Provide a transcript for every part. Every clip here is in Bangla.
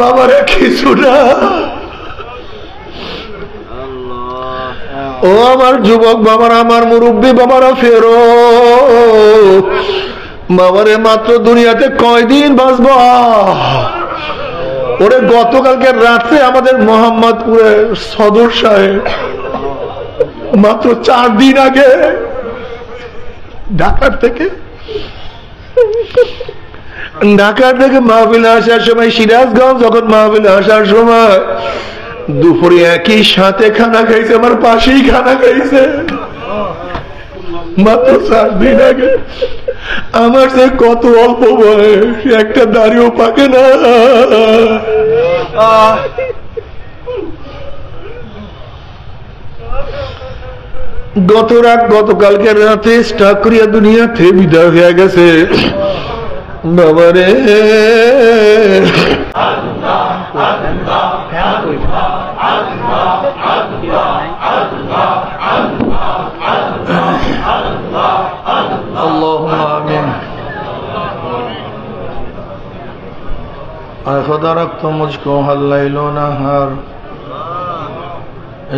বাবারে কিছু না। ও আমার যুবক বাবারা, আমার মুরব্বী বাবারা, ফেরো বাবারে। মাত্র দুনিয়াতে কয়দিন বাঁচবো? ওরে গতকালকে রাত্রে আমাদের মোহাম্মদপুরের সদর সাহেব মাত্র 4 দিন আগে ঢাকার থেকে মাহফিলে আসার সময়, সিরাজগঞ্জ যখন মাহফিলে আসার সময় দুপুরে একই সাথে খানা খাইছে, আমার পাশেই খানা খাইছে মাত্র 4 দিন আগে। আমার যে কত অল্প বয়স, একটা দাড়িও পাকে না। গতকালকে রাতে স্টাক করিয়া দুনিয়াতে বিদায় হয়ে গেছে বাবারে। खुदा रख तो मुझको हल्लैलो नहर,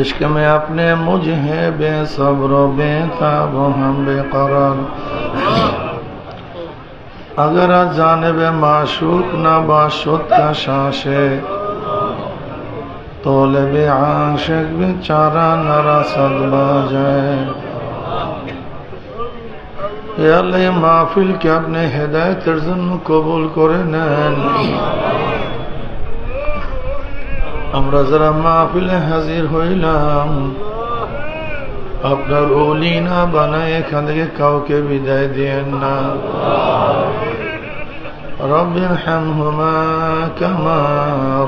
इश्क में अपने मुझे बेसब्र बेताब हम बेकरार। अगर जानिब माशूक न बाशुद का शाशे, तोले आशिक बेचारा नरसद बाजाए। अल्लाह महफिल के अपने हिदायत जन्न कबूल करे नेन। আমরা যারা মাহফিলে হাজির হইলাম, আপনার ওলি না বানায় এখান থেকে কাউকে বিদায় দিয়েন না। রব্বিরহামহুমা কামা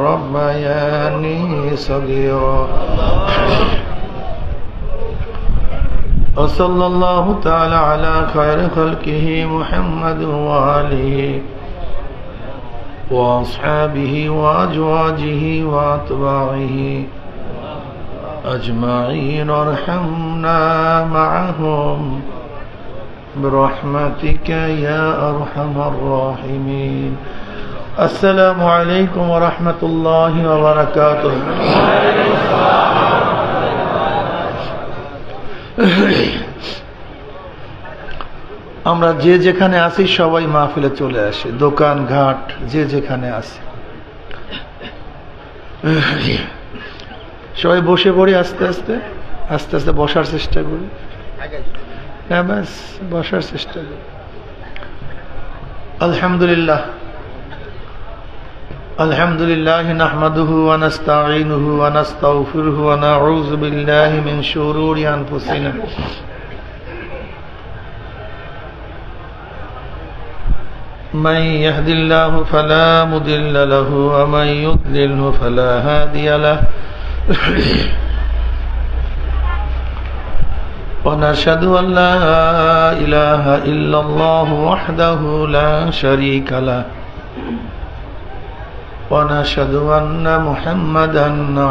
রব্বায়ানি সগীরা। وصلى الله تعالى على خير خلقه محمد وآله وأصحابه وأزواجه وأتباعه أجمعين، وارحمنا معهم برحمتك يا أرحم الراحمين. السلام عليكم ورحمة الله وبركاته. আমরা যে যেখানে আছি সবাই মাহফিলে চলে আসি, দোকান ঘাট যে যেখানে আছি সবাই বসে পড়ি। আস্তে আস্তে আস্তে আস্তে বসার চেষ্টা করি। হ্যাঁ, ব্যাস বসার চেষ্টা করি। আলহামদুলিল্লাহ আলহামদুলিল্লাহ নাহমাদুহু ওয়া নাস্তাঈনুহু ওয়া নাস্তাগফিরুহু ওয়া নাউযু বিল্লাহি মিন শুরুরি আনফুসিনা من يهد الله فلا مضل له ومن يضلله فلا هادي له ونشهد أن لا إله إلا الله وحده لا شريك له ونشهد أن محمدا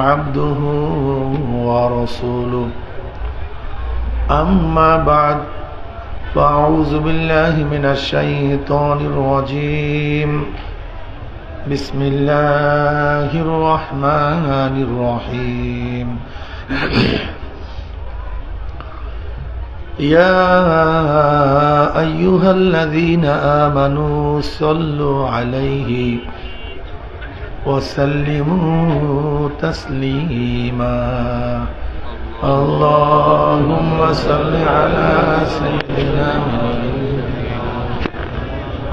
عبده ورسوله. أما بعد، فأعوذ بالله من الشيطان الرجيم. بسم الله الرحمن الرحيم. يا أيها الذين آمنوا صلوا عليه وسلموا تسليما. اللهم صل على سيدنا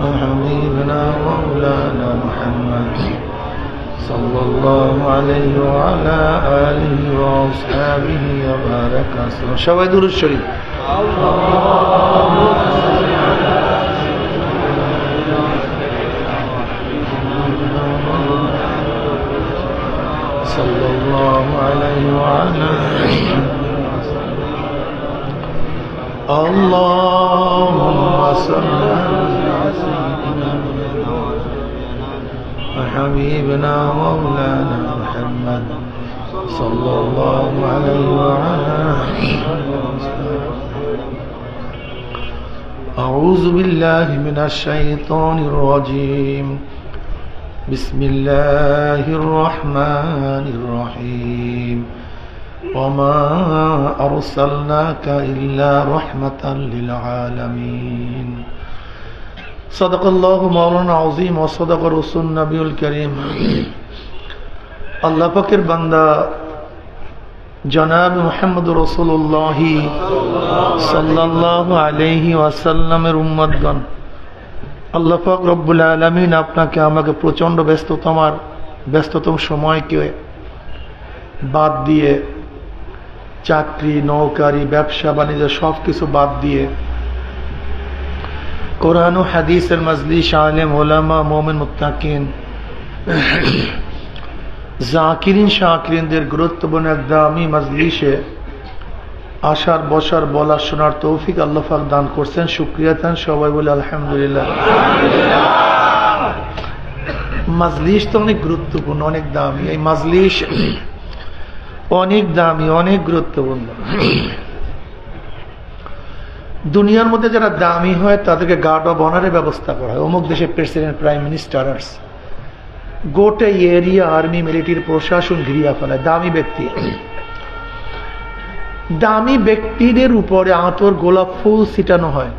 وحبيبنا مولانا محمد صلى الله عليه وعلى آله وأصحابه وبارك وسلم. সবাই দুরূদ শরীফ। صلى الله عليه وعلى اللهم صل على سيدنا وحبيبنا مولانا محمد صلى الله عليه وعلى أعوذ بالله من الشيطان الرجيم. বিসমিল্লাহির রহমানির রহিম ওয়া আরসালনাকা ইল্লা রাহমাতাল লিল আলামিন সাদাকাল্লাহু মাওলানা আযীম ওয়া সাদাকা রাসূলুন নবিয়ুল কারীম। আল্লাহ পাকের বান্দা জনাব মুহাম্মদ রাসূলুল্লাহ সাল্লাল্লাহু আলাইহি ওয়াসাল্লামের উম্মতগণ, আল্লাহ পাক রব্বুল আলামিন আপনাকে আমাকে প্রচন্ড ব্যস্ততম সময়কে বাদ দিয়ে, চাকরি নৌকারি ব্যবসা বাণিজ্য সবকিছু বাদ দিয়ে কোরআন ও হাদিসের মজলিস, আলেম ওলামা মুমিন মুত্তাকিন জাকিরিন শাকিরিনদের গুরুত্বপূর্ণ এক দামি মজলিসে আসার বসার বলা শোনার তৌফিক আল্লাহ পাক দান করছেন। শুকরিয়া দেন সবাই বলে আলহামদুলিল্লাহ। মজলিস তো অনেক গুরুত্বপূর্ণ, অনেক দামি। এই মজলিস অনেক দামি, অনেক গুরুত্বপূর্ণ। দুনিয়ার মধ্যে যারা দামি হয় তাদেরকে গার্ড অব অনারের ব্যবস্থা করা হয়। অমুক দেশের প্রেসিডেন্ট, প্রাইম মিনিস্টার, গোটা এরিয়া আর্মি মিলিটারি প্রশাসন ঘিরিয়া ফেলায় দামি ব্যক্তি। দামি ব্যক্তিদের উপরে আতর গোলাপ ফুল ছিটানো হয়।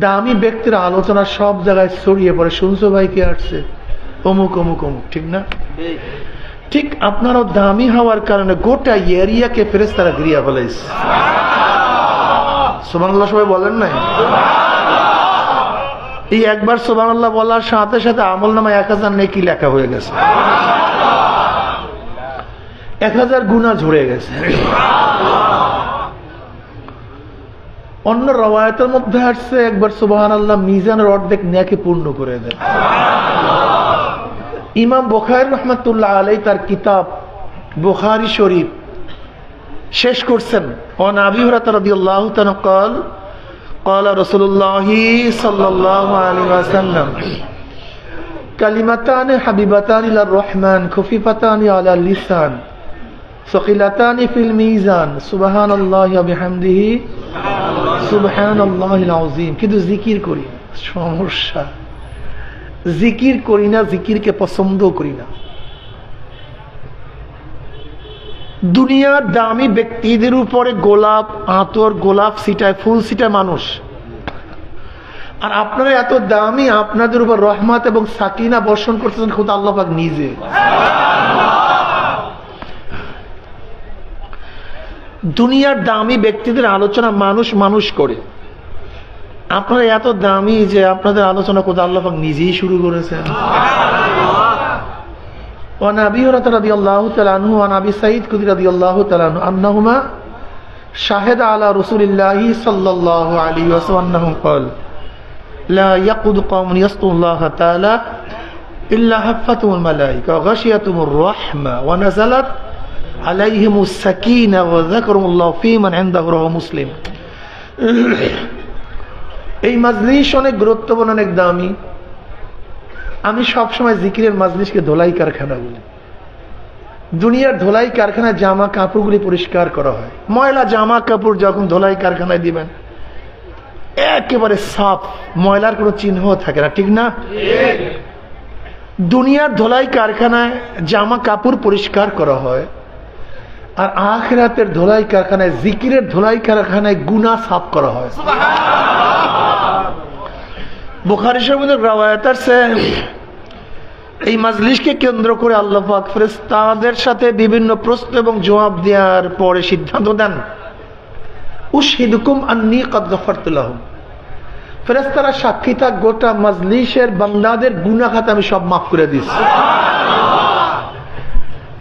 দামি ব্যক্তির আলোচনা সব জায়গায় ছড়িয়ে পড়ে। শুনছো ভাই কে আসছে, অমুক অমুক অমুক, ঠিক না? ঠিক আপনারাও দামি হওয়ার কারণে গোটা এরিয়াকে ফেরেশতারা ঘিরিয়া ফেলাইছে। সুবহানাল্লাহ সবাই বলেন নাই? এই একবার সুবহানাল্লাহ বলার সাথে সাথে আমলনামায় 1000 নেকি লেখা হয়ে গেছে, 1000 গুনাহ ঝরে গেছে। অন্য রওয়ায়াতের মধ্যে আসছে একবার সুবহানাল্লাহ মিজানের অর্ধেক নেকি পূর্ণ করে দেন। ইমাম বুখারী রাহমাতুল্লাহ আলাইহি তার কিতাব বুখারী শরীফ শেষ করছেন। ওয়ান আবি হুরায়রা রাদিয়াল্লাহু তাআলা قال قال رسول الله صلى الله عليه وسلم كلمتان حبيبتان الى الرحمن خفيفتان على اللسان ثقيلتان في الميزان سبحان الله وبحمده سبحان الله العظيم। কিন্তু জিকির করি, সমস্যা, জিকির করি না, জিকিরকে পছন্দ করি না। দুনিয়ার দামি ব্যক্তিদের উপরে গোলাপ আতর গোলাপ ছিটায়, ফুল ছিটায় মানুষ, আর আপনারা এত দামি, আপনাদের উপর রহমত এবং সাকিনা বর্ষণ করতেছেন খোদা আল্লাহ পাক নিজে। দুনিয়ার দামি ব্যক্তিদের আলোচনা মানুষ করে, আপনারা এত দামি যে আপনাদের আলোচনা খোদা আল্লাহ পাক নিজেই শুরু করেছেন। وعن أبي هريرة رضي الله تعالى عنه وعن أبي سعيد الخدري رضي الله تعالى عنه أنهما شهد على رسول الله صلى الله عليه وسلم أنه قال لا يقعد قوم يذكرون الله تعالى إلا حفتهم الملائكة وغشيتهم الرحمة ونزلت عليهم السكينة وذكرهم الله في من عنده رواه مسلم। এই মজলিস অনেক গুরুত্বপূর্ণ, অনেক দামি। আমি সবসময় জিকিরের মজলিসকে ধোলাই কারখানা বলি। দুনিয়ার ধোলাই কারখানায় জামা কাপড়গুলি পরিষ্কার করা হয়। ময়লা জামা কাপড় যখন ধোলাই কারখানায় দিবেন একেবারে সাফ, ময়লার কোনো চিহ্ন থাকে না, ঠিক না? দুনিয়ার ধোলাই কারখানায় জামা কাপড় পরিষ্কার করা হয়, আর আখিরাতের ধোলাই কারখানায়, জিকিরের ধোলাই কারখানায় গুনাহ সাফ করা হয়। বুখারী শরীফের রওয়ায়াত আছে, এই মজলিসকে কেন্দ্র করে আল্লাহ পাক ফেরেশতাদের সাথে বিভিন্ন প্রশ্ন এবং জবাব দেওয়ার পরে সিদ্ধান্ত দেন, উশহিদুকুম আন্নী ক্বাদ গফারতু লাহুম। ফেরেশতারা সাক্ষী থাক, গোটা মজলিসের বান্দাদের গুনাহ খাতা আমি সব মাফ করে দিয়েছি।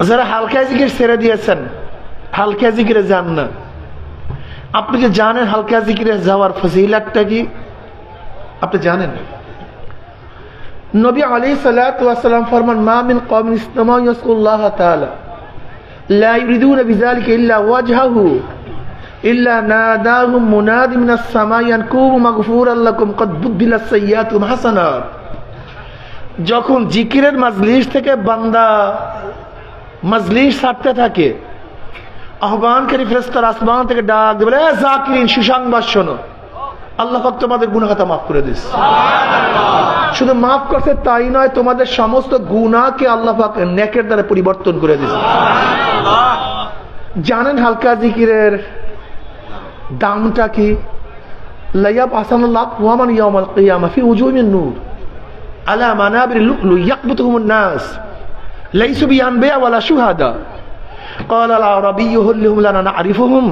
যারা হালকা জিকির ছেড়ে দিয়েছেন, হালকা জিকিরে যান না, আপনি কি জানেন হালকা জিকিরে যাওয়ার ফজিলতটা কি? আপনি জানেন? নবী আলাইহিস সালাতু ওয়াস সালাম ফরমান, মা মিন কওমিন ইসতামাউ ইয়াসকুল্লাহ তাআলা লা ইউরিদুনা বিযালিকা ইল্লা ওয়াজহাহু ইল্লা নাদাহুম মুনাদি মিনাস সামাই আন কুমু মাগফুরাল লাকুম ক্বাদ বুদ্দিলাস সাইয়্যাতুম হাসানাত। যখন জিকিরের মজলিস থেকে বান্দা মজলিস ছাড়তে থাকে, আহ্বানকারী ফেরেশতারা আসমান থেকে ডাক দেবে, এ জাকিরিন সুসংবাদ শোনো, আল্লাহ পাক তোমাদের গুনাহ খাতা মাফ করে দিয়েছে। সুবহানাল্লাহ। শুধু মাফ করছে তাই নয়, তোমাদের সমস্ত গুনাহকে আল্লাহ পাক নেকের দ্বারা পরিবর্তন করে দিয়েছে। জানেন হালকা জিকিরের দামটা কি? লাইয়াব আসানুল্লাহ ওয়ামান ইয়াউমাল কিয়ামা ফি উজুহিন নূর আলা মানাবির লুলু ইয়াকবুতুহুমুন নাস লাইসু বিআনবিয়া ওয়ালা শুহাদা قال العربي هل هم لنا نعرفهم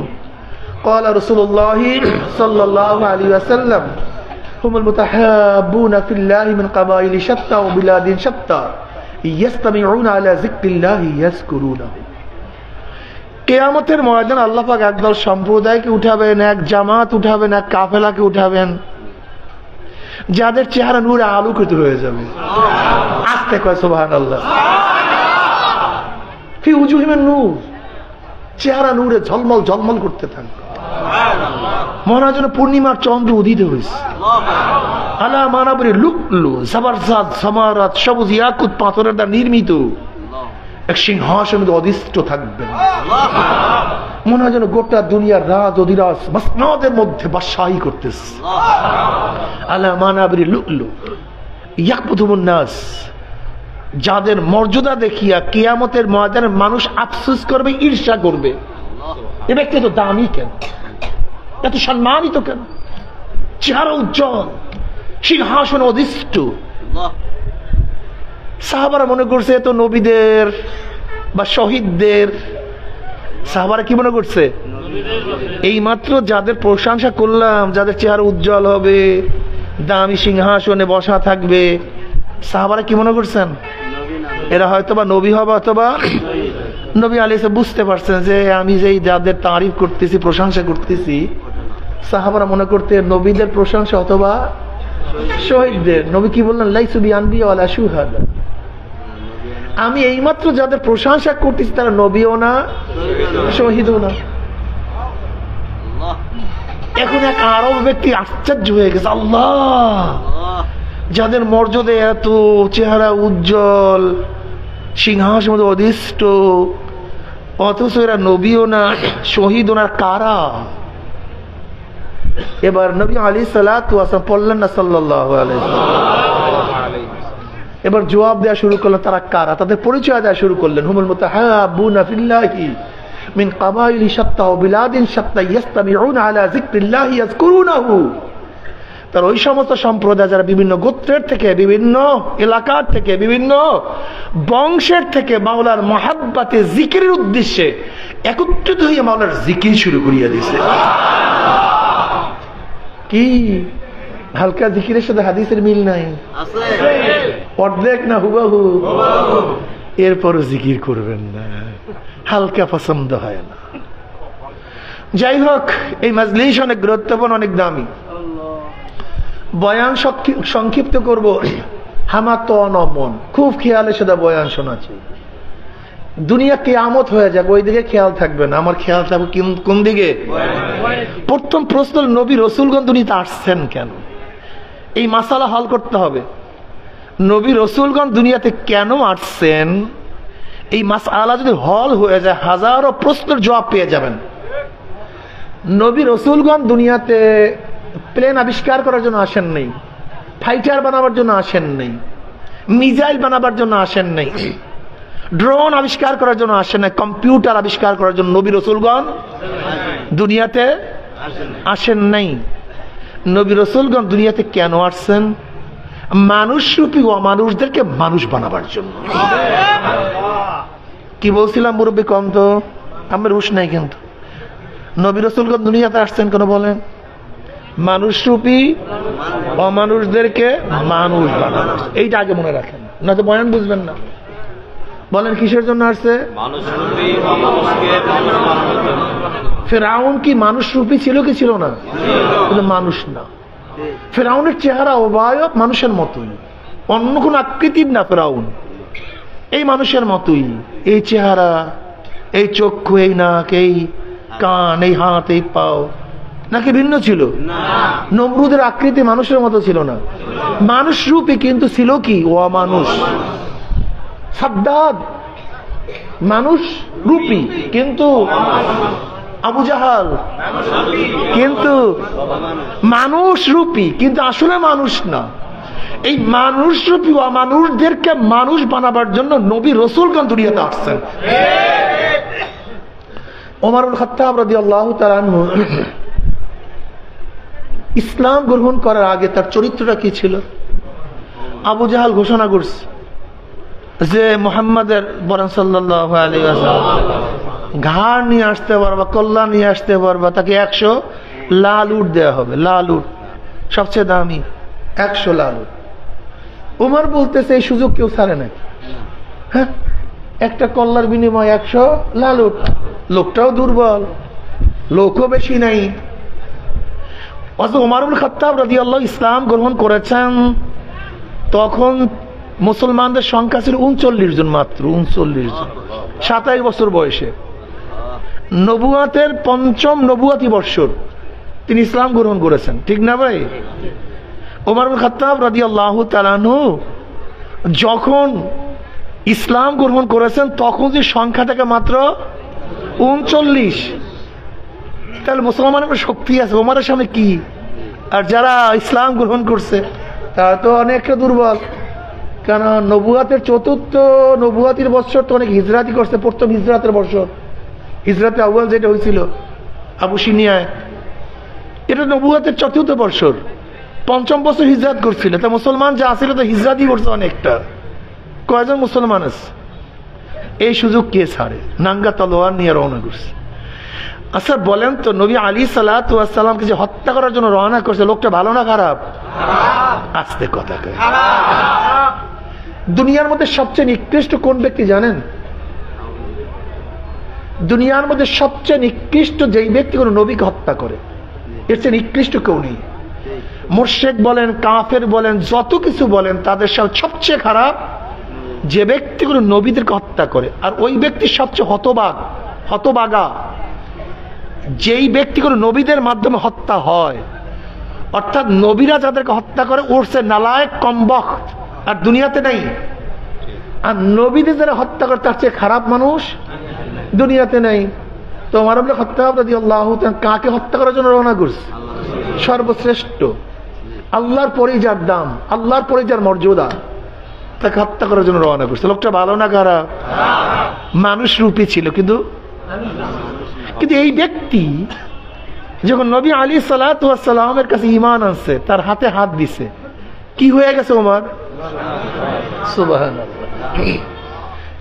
قال رسول الله صلى الله عليه وسلم هم المتحابون في الله من قبائل شتى وبلاد شتى يستمعون على ذكر الله يذكرونه। কিয়ামতের ময়দানে আল্লাহ পাক একদল সম্প্রদায়কে উঠাবেন, এক জামাত উঠাবেন, এক কাফেলাকে উঠাবেন, যাদের চেহারা নূরে আলোকিত হয়ে যাবে। আস্তে কয় সুবহানাল্লাহ। ফি উজুহিম নূর, চেহারা নূরে ঝলমল ঝলমল করতে থাকবে, মনে হয় যেন পূর্ণিমার চন্দ্র উদিত হয়েছে। আলা মানাবির লুলু জাবারজাত সামারাত সবুজ ইয়াকুত পাথরের দ্বারা নির্মিত এক সিংহাসনে অধিষ্ঠ থাকবেন। মনে হয় যেন গোটা দুনিয়ার রাজ অধিরাজ মসনদের মধ্যে বাদশাহী করতেছে। আলা মানাবির লুলু ইয়াকবুতুহুমুন নাস, যাদের মর্যাদা দেখিয়া কিয়ামতের ময়দানে মানুষ আফসোস করবে, ঈর্ষা করবে, এ ব্যক্তি এত দামি কেন, এত সম্মানিত কেন, চেহারা উজ্জ্বল, সিংহাসন অধিষ্ঠ। সাহাবারা মনে করছে এত নবীদের বা শহীদদের। সাহাবারা কি মনে করছে? এই মাত্র যাদের প্রশংসা করলাম, যাদের চেহারা উজ্জ্বল হবে, দামি সিংহাসনে বসা থাকবে, সাহাবারা কি মনে করছেন? এরা হয়তোবা নবী হবে অথবা নবী আলাইহিস সালাম। বুঝতে পারছেন যে আমি যেই যাদের তারিফ করতেছি, প্রশংসা করতেছি, সাহাবারা মনে করতে নবীদের প্রশংসা অথবা শহীদদের। নবী কি বললেন? লাইসু বিআনবিয়া ওয়ালা শুহাদা। আমি এইমাত্র যাদের প্রশংসা করতেছি তারা নবীও না, শহীদও না। এখন এক আরব ব্যক্তি আশ্চর্য হয়ে গেছে, আল্লাহ, যাদের মর্যাদা এত, চেহারা উজ্জ্বল, সিংহাসন অধিষ্ঠ, অথচ এরা নবীও না, শহীদও না, কারা? এবার নবী আলাইহিস সালাতু ওয়াস সালাম পড়লেন না সাল্লাল্লাহু আলাইহি ওয়াসাল্লাম, এবার জবাব দেওয়া শুরু করলেন তারা কারা, তাদের পরিচয় দেওয়া শুরু করলেন। হুমুল মুতাহাব্বুনা ফিল্লাহি মিন কাবাইলি শাত্তা ওয়া বিলাদিন শাত্তা ইয়াস্তামিউনা আলা যিকরিল্লাহি ইয়াযকুরুনাহু। তার ওই সমস্ত সম্প্রদায় যারা বিভিন্ন গোত্রের থেকে, বিভিন্ন এলাকার থেকে, বিভিন্ন বংশের থেকে মাওলার মহাব্বতে জিকিরের উদ্দেশ্যে একত্রিত হয়ে মাওলার জিকির শুরু করিয়া দিয়েছে। কি হালকা জিকিরের সাথে হাদিসের মিল নাই? অর্ধেক না হুবাহু? এরপরও জিকির করবেন না, হালকা পছন্দ হয় না। যাই হোক, এই মাজলিস অনেক গুরুত্বপূর্ণ, অনেক দামি। বয়ান সংক্ষিপ্ত করব। আমার তো অনমন, খুব খেয়ালের সাথে বয়ান শোনাচ্ছি। দুনিয়া কিয়ামত হয়ে যাবে, ওই দিকে খেয়াল থাকবে না, আমার খেয়াল থাকবে কোন দিকে? প্রথম প্রশ্ন, নবী রসুলগণ দুনিয়াতে আসছেন কেন? এই মাসালা হল করতে হবে। নবী রসুলগণ দুনিয়াতে কেন আসছেন, এই মাসালা যদি হল হয়ে যায়, হাজারো প্রশ্নের জবাব পেয়ে যাবেন। নবী রসুলগণ দুনিয়াতে প্লেন আবিষ্কার করার জন্য আসেন নাই, ফাইটার বানাবার জন্য আসেন নাই, মিসাইল বানাবার জন্য আসেন নাই, ড্রোন আবিষ্কার করার জন্য আসেন নাই, কম্পিউটার আবিষ্কার করার জন্য নবী রসুলগণ দুনিয়াতে আসেন নাই। নবী রসুলগণ দুনিয়াতে কেন আসছেন? মানুষরূপী অমানুষদেরকে মানুষ বানাবার জন্য। কি বলছিলাম মুরব্বী? কম তো আমার হুশ নাই। কিন্তু নবী রসুলগণ দুনিয়াতে আসছেন কেন বলেন? মানুষরূপী অমানুষদেরকে মানুষ বানানো। এইটা আগে মনে রাখেন, নয়তো বয়ান বুঝবেন না। বলেন কিসের জন্য আসছে? ফেরাউন কি মানুষরূপী ছিল কি ছিল না? কিন্তু মানুষ না। ফেরাউনের চেহারা অবয়ব মানুষের মতোই, অন্য কোন আকৃতির না। ফেরাউন এই মানুষের মতোই, এই চেহারা, এই চক্ষু, এই নাক, এই কান, এই হাত, এই পাও, নাকি ভিন্ন ছিল? নমরুদের আকৃতি মানুষের মতো ছিল না, মানুষ রূপী, কিন্তু ছিল কি? অমানুষ। সাদ্দাদ মানুষ রূপী কিন্তু আবু জাহাল কিন্তু মানুষ রূপী কিন্তু আসলে মানুষ না। এই মানুষরূপী অমানুষদেরকে মানুষ বানাবার জন্য নবী রাসূলগণ দুনিয়াতে আসছেন। ওমর ইবনে খাত্তাব রাদিয়াল্লাহু তাআলা আনহু ইসলাম গ্রহণ করার আগে তার চরিত্রটা কি ছিল? আবু জাহাল ঘোষণা করছে যে মুহাম্মাদের বরং সাল্লাল্লাহু আলাইহি ওয়াসাল্লাম ঘাড় নিয়ে আসতে পারবা, কল্লা নিয়ে আসতে পারবা, তাকে 100 লাল উট দেওয়া হবে। লাল উট সবচেয়ে দামি, 100 লাল উট। উমর বলতেছে এই সুযোগ কেউ ছাড়ে না। হ্যাঁ, একটা কল্লার বিনিময়ে 100 লাল উট। লোকটাও দুর্বল, লোকও বেশি নাই। ওমর ইবনে খাত্তাব রাদিয়াল্লাহু ইসলাম গ্রহণ করেছেন তখন মুসলমানদের সংখ্যা ছিল 39 জন, মাত্র 39 জন, 27 বছর বয়সে। নবুয়াতের 5ম নবুয়াতি বর্ষর তিনি ইসলাম গ্রহণ করেছেন, ঠিক না ভাই? ওমর ইবনে খাত্তাব রাদিয়াল্লাহু তাআলা আনহু যখন ইসলাম গ্রহণ করেছেন তখন যে সংখ্যা থেকে মাত্র 39। তাহলে মুসলমানের শক্তি আছে, ওমরের সামনে কি? আর যারা ইসলাম গ্রহণ করছে তারা তো অনেকটা দুর্বল। কারণ নবুয়াতের 4র্থ নবুয়াতির বছর তো অনেক হিজরাতি করছে। প্রথম হিজরাতের বছর, হিজরাতে আউয়াল যেটা হয়েছিল আবুসিনিয়ায়, এটা নবুয়াতের 4র্থ বছর। 5ম বছর হিজরাত করছিল। তা মুসলমান যা আছিল তো হিজরাতি করছে অনেকটা। কয়জন মুসলমান আছে? এই সুযোগ কে ছাড়ে? নাঙ্গা তলোয়ার নিয়ে রওনা করছে। আচ্ছা বলেন তো, নবী আলী সাল্লাল্লাহু আলাইহি ওয়াসাল্লামকে যে হত্যা করার জন্য রওনা করছে, লোকটা ভালো না খারাপ? আস্তে কথা কয়। দুনিয়ার মধ্যে সবচেয়ে নিকৃষ্ট কোন ব্যক্তি জানেন? দুনিয়ার মধ্যে সবচেয়ে নিকৃষ্ট যেই ব্যক্তি কোনো নবীকে হত্যা করে, এর চেয়ে নিকৃষ্ট কেউ নেই। মুশরিক বলেন, কাফের বলেন, যত কিছু বলেন, তাদের সবচেয়ে খারাপ যে ব্যক্তি কোনো নবীদেরকে হত্যা করে। আর ওই ব্যক্তি সবচেয়ে হতবাগা যেই ব্যক্তি কোনো নবীদের মাধ্যমে হত্যা হয়। অর্থাৎ নবীরা যাদেরকে হত্যা করে ওর সে নালায়েক কমবখ্ত আর দুনিয়াতে নেই। আর নবীদের যারা হত্যা করে তার চেয়ে খারাপ মানুষ দুনিয়াতে নেই। তো ওমর ইবনে খাত্তাব রাদিয়াল্লাহু তাআলা কাকে হত্যা করার জন্য রওনা করছে? সর্বশ্রেষ্ঠ, আল্লাহর পরেই যার দাম, আল্লাহর পরেই যার মর্যাদা, তাকে হত্যা করার জন্য রওনা করছে। লোকটা ভালো না খারাপ? মানুষ রূপী ছিল, কিন্তু এই ব্যক্তি যখন নবী আলী সাল্লাল্লাহু আলাইহি ওয়াসাল্লামের কাছে ঈমান আনছে, তার হাতে হাত দিছে, কি হয়ে গেছে ওমর? সুবহানাল্লাহ।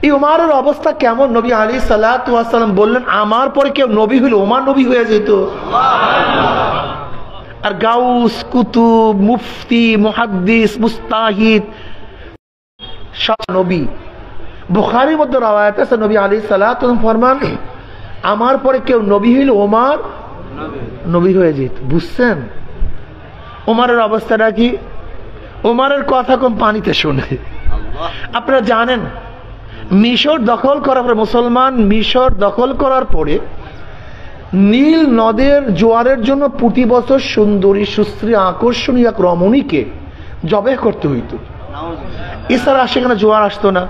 এই ওমরের অবস্থা কেমন? নবী আলী সাল্লাল্লাহু আলাইহি ওয়াসাল্লাম বললেন, আমার পরে কেউ নবী হইলে ওমর নবী হয়ে যেত। আর গাউস, কুতুব, মুফতি, মুহাদ্দিস, মুস্তাহিদ সব নবী। বুখারীর মধ্যে রওয়ায়াত আছে, নবী আলী সাল্লাল্লাহু আলাইহি ওয়াসাল্লাম ফরমান, আমার পরে কেউ নবী হইলে ওমর নবী হয়ে যেত। বুঝছেন ওমরের অবস্থাটা কি? ওমরের কথা কম পানিতে শোনে। আপনারা জানেন মিশর দখল করার পরে, মুসলমান মিশর দখল করার পরে নীল নদের জোয়ারের জন্য প্রতি বছর সুন্দরী, সুশ্রী, আকর্ষণীয় এক রমণীকে জবাই করতে হইত। এছাড়া সেখানে জোয়ার আসতো না।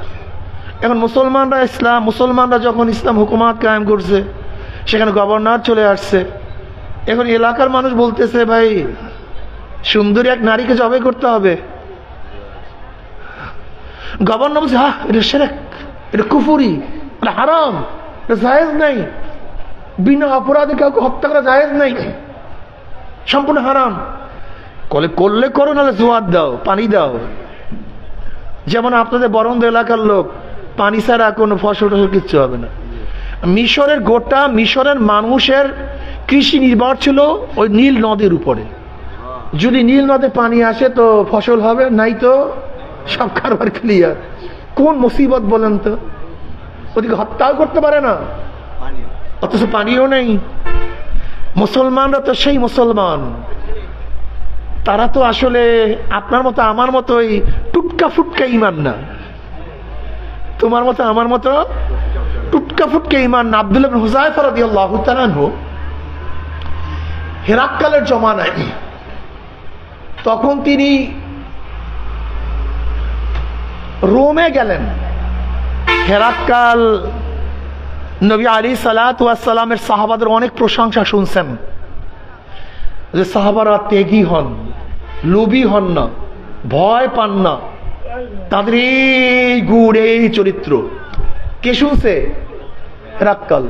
এখন মুসলমানরা যখন ইসলাম হুকুমাত কায়েম করছে, সেখানে গভর্নর চলে আসছে। এখন এলাকার মানুষ বলতেছে, ভাই সুন্দরী এক নারীকে জবাই করতে হবে। গভর্নর বলছে, হ্যাঁ এটা শিরক, এটা কুফরি, এটা হারাম, এটা জায়েজ নাই, বিনা অপরাধে কাউকে হত্যা করা জায়েজ নাই, সম্পূর্ণ হারাম। করলে করো, নাহলে জোয়ার দাও, পানি দাও। যেমন আপনাদের বরন্দ এলাকার লোক, পানি ছাড়া কোনো ফসল টসল কিচ্ছু হবে না। মিশরের মানুষের কৃষি নির্ভর ছিল ওই নীল নদের উপরে। যদি নীল নদে পানি আসে তো ফসল হবে, নাই তো সব কারবার ক্লিয়ার। কোন মুসিবত বলেন তো? ওদিকে হত্যাও করতে পারে না, অথচ পানিও নেই। মুসলমানরা তো সেই মুসলমান, তারা তো আসলে আপনার মতো আমার মতো ওই টুটকা ফুটকা ইমান না, তোমার মতো আমার মতো টুটকা ফুটকা ইমান না। আব্দুল্লাহ ইবনে হুযায়ফা রাদিয়াল্লাহু তাআলা আনহু হেরাক্কালের জমানায়, তখন তিনি রোমে গেলেন। হেরাক্কাল নবী আলাইহিস সালাতু ওয়াস সালামের সাহাবাদের অনেক প্রশংসা শুনছেন যে সাহাবারা ত্যাগী হন, লোভী হন না, ভয় পান না। তাদের এই গুড়, এই চরিত্র কে শুনছে? হেরাক্কাল।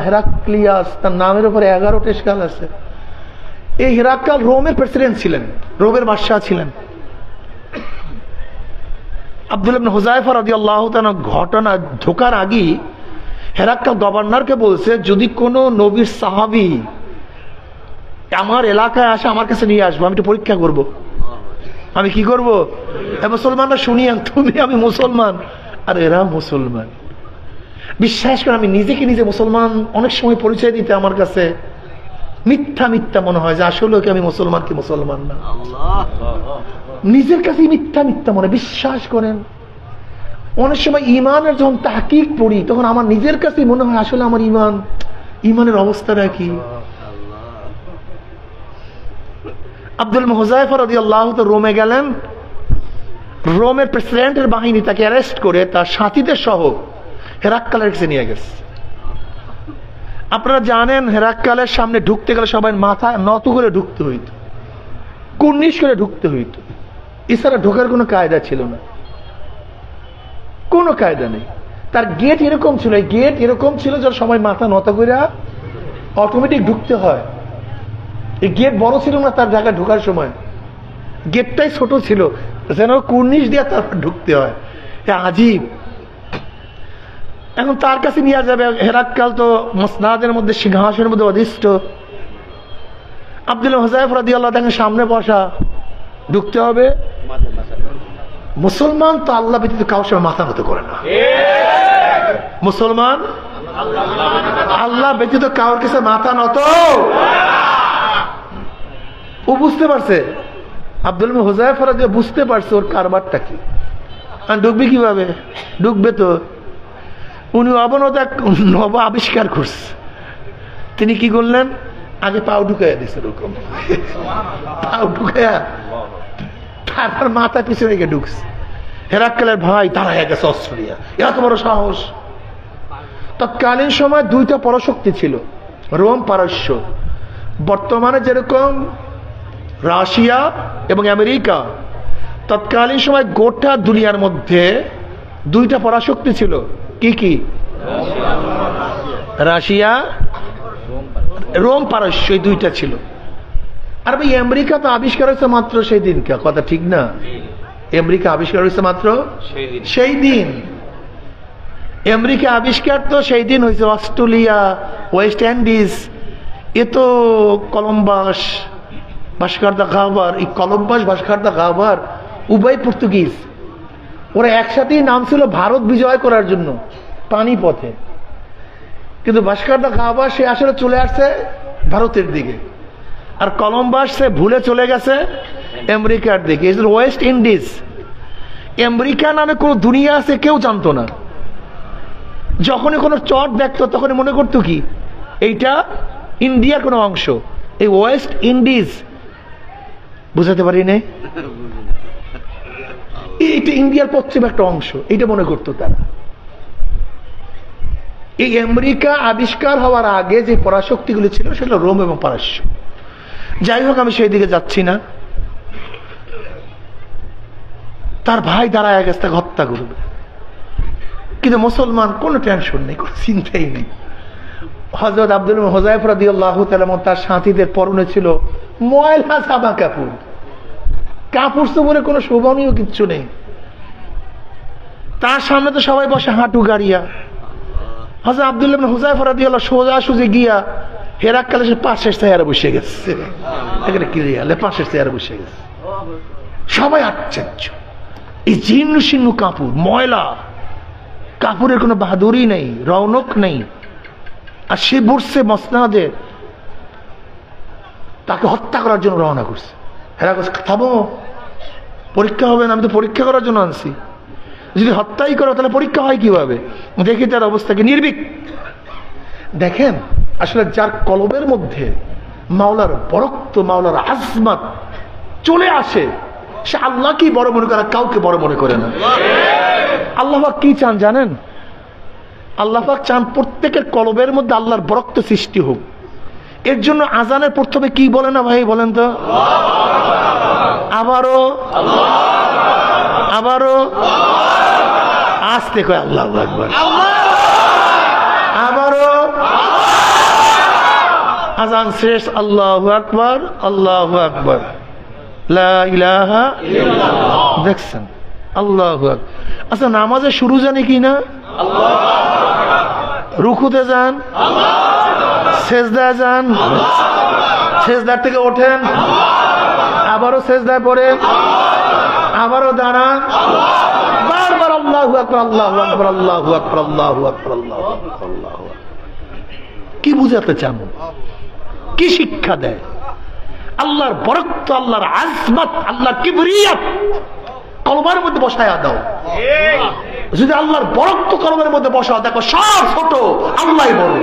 হেরাক্লিয়াস, তার নামের উপরে 11টা স্কাল আছে। এই হেরাক্কাল রোমের প্রেসিডেন্ট ছিলেন, রোমের বাদশাহ ছিলেন। আব্দুল্লাহ ইবনে হুযায়ফা রাদিয়াল্লাহু তাআলা ঘটনা ঢোকার আগেই হেরাক্কাল গভর্নরকে বলছে, যদি কোনো নবীর সাহাবী আমার এলাকায় আসে আমার কাছে নিয়ে আসবো, আমি একটু পরীক্ষা করব। আমি কি করব? মুসলমানরা শুনিয়ান তুমি, আমি মুসলমান আর এরা মুসলমান। বিশ্বাস করে আমি নিজেকে নিজে মুসলমান অনেক সময় পরিচয় দিতে আমার কাছে মিথ্যা মিথ্যা মনে হয় যে আসলে কি আমি মুসলমান কি মুসলমান না। নিজের কাছে মিথ্যা মিথ্যা মনে। বিশ্বাস করেন অনেক সময় ইমানের যখন তাহকিক পড়ি তখন আমার নিজের কাছে মনে হয় আসলে আমার ইমানের অবস্থাটা কি। আব্দুল্লাহ হুযায়ফা রাদিয়াল্লাহু তাআলা রোমে গেলেন। রোমের প্রেসিডেন্টের বাহিনী তাকে অ্যারেস্ট করে তার সাথীদের সহ হেরাক্কালের কাছে নিয়ে গেছে। আপনারা জানেন হেরাক্কালের সামনে ঢুকতে গেলে সবাই মাথা নত করে ঢুকতে হইত, কুর্নিশ করে ঢুকতে হইত। এছাড়া ঢোকার কোনো কায়দা ছিল না, কোনো কায়দা নেই। তার গেট এরকম ছিল, এই গেট এরকম ছিল যে সবাই মাথা নত করে অটোমেটিক ঢুকতে হয়। এই গেট বড় ছিল না তার জায়গায় ঢোকার সময়, গেটটাই ছোট ছিল যেন কুর্নিশ দিয়ে তারপর ঢুকতে হয়। আজীব। এখন তার কাছে নিয়ে যাবে। হেরাক্কাল তো মসনাদের মধ্যে সিংহাসনের মধ্যে অধিষ্ঠ। আব্দুল্লাহ হুযায়ফা রাদিয়াল্লাহু তাআলা সামনে বসা, ঢুকতে হবে। মুসলমান তো আল্লাহ ব্যতীত কারোর সামনে মাথা নত করে না। মুসলমান আল্লাহ ব্যতীত কারোর কাছে মাথা নত। ও বুঝতে পারছে, আব্দুল্লাহ হুযায়ফা রাদিয়াল্লাহু বুঝতে পারছে ওর কারবারটা কি। আর ঢুকবে কিভাবে? ঢুকবে তো উনি অবনত এক নব আবিষ্কার করছে। তিনি কি করলেন? আগে পাও ঢুকাইয়া দিচ্ছে, এরকম পাও ঢুকাইয়া তারপর মাথা পিছনে গিয়ে ঢুকছে। হেরাক্কালের ভাই তারা গেছে অস্ত্র নিয়ে, এত বড় সাহস। তৎকালীন সময় দুইটা পরাশক্তি ছিল, রোম পারস্য। বর্তমানে যেরকম রাশিয়া এবং আমেরিকা, তৎকালীন সময় গোটা দুনিয়ার মধ্যে দুইটা পরাশক্তি ছিল। কি কি? রাশিয়া, রোম পারস্য, এই দুইটা ছিল। আর ভাই আমেরিকা তো আবিষ্কার হয়েছে মাত্র সেই দিন, কথা ঠিক না? আমেরিকা আবিষ্কার হয়েছে মাত্র সেই দিন। আমেরিকা আবিষ্কার তো সেই দিন হয়েছে। অস্ট্রেলিয়া, ওয়েস্ট ইন্ডিজ, এ তো কলম্বাস, ভাস্কর দা গাভার, এই কলম্বাস ভাস্কর দা গাভার উভয় পর্তুগিজ। ওরা একসাথেই নাম ছিল ভারত বিজয় করার জন্য পানি পথে, কিন্তু ভাস্কর দা গাভার সে আসলে চলে আসছে ভারতের দিকে, আর কলম্বাস সে ভুলে চলে গেছে আমেরিকার দিকে। ওয়েস্ট ইন্ডিজ, আমেরিকা নামে কোন দুনিয়া আছে কেউ জানতো না। যখনই কোনো চট দেখতো তখনই মনে করতো কি এইটা ইন্ডিয়ার কোনো অংশ। এই ওয়েস্ট ইন্ডিজ বুঝাতে পারি না, এইটা ইন্ডিয়ার পশ্চিম একটা অংশ, এইটা মনে করতো তারা। এই আমেরিকা আবিষ্কার হওয়ার আগে যে পরাশক্তিগুলি ছিল সেটা রোম এবং পারস্য। যাই হোক, আমি সেই দিকে যাচ্ছি না। তার ভাই দাঁড়ায় গেছে তাকে হত্যা করবে, কিন্তু মুসলমান কোনো টেনশন নেই, কোনো চিন্তাই নেই। হযরত আব্দুল্লাহ হুযায়ফা রাদিয়াল্লাহু তাআলা তার সাথীদের পরনে ছিল ময়লা জামা কাপড়, কাপড় চোপড়ে কোনো শোভনীয় কিচ্ছু নেই। তার সামনে তো সবাই বসে হাঁটু গাড়িয়া। হযরত আব্দুল্লাহ ইবনে হুযায়ফা রাদিয়াল্লাহু সোজাসুজি গিয়া হেরাক্কালের পাশের চেয়ারে বসে গেছে। এখানে ক্লিয়ার পাশের চেয়ারে বসে গেছে। সবাই আশ্চর্য, এই জীর্ণ শীর্ণ কাপড়, ময়লা কাপড়ের কোনো বাহাদুরি নেই, রৌনক নেই, আর সে বসছে মসনাদে। তাকে হত্যা করার জন্য রওনা করছে। হেরাক্কাল থামো, পরীক্ষা হবে না, আমি তো পরীক্ষা করার জন্য আনছি। যদি হত্যাই করো তাহলে পরীক্ষা হয় কিভাবে? দেখি তার অবস্থাকে, নির্ভীক। দেখেন আসলে যার কলবের মধ্যে মাওলার বরক্ত, মাওলার আজমত চলে আসে, সে আল্লাহকেই বড় মনে করে, কাউকে বড় মনে করে না। আল্লাহ পাক কি চান জানেন? আল্লাহ পাক চান প্রত্যেকের কলবের মধ্যে আল্লাহর বরক্ত সৃষ্টি হোক, এর জন্য আজানের প্রথমে কি বলে না ভাই বলেন তো? আবারও আবারও আস্তে কয় আল্লাহু আকবার, আবারও আজান শেষ আল্লাহু আকবার, আল্লাহু আকবার, লা ইলাহা ইল্লাল্লাহ। দেখছেন আল্লাহু আকবার। আচ্ছা নামাজের শুরু জানি কি না? রুকুতে যান, সেজদায় যান, সেজদার থেকে ওঠেন, আবারও সেজদায় পড়েন, আবারও দাঁড়ান, বারবার আল্লাহু আকবার, আল্লাহু আকবার, আল্লাহু আকবার, আল্লাহু আকবার, আল্লাহু আকবার, আল্লাহু আকবার। কি বুঝাতে চান? কি শিক্ষা দেয়? আল্লাহর বরকত, আল্লাহর আজমত, আল্লাহর কিবরিয়াত কলবের মধ্যে বসায়া দাও। যদি আল্লাহর বরকত কলবের মধ্যে বসাও, দেখো সব ছোট, আল্লাহই বড়।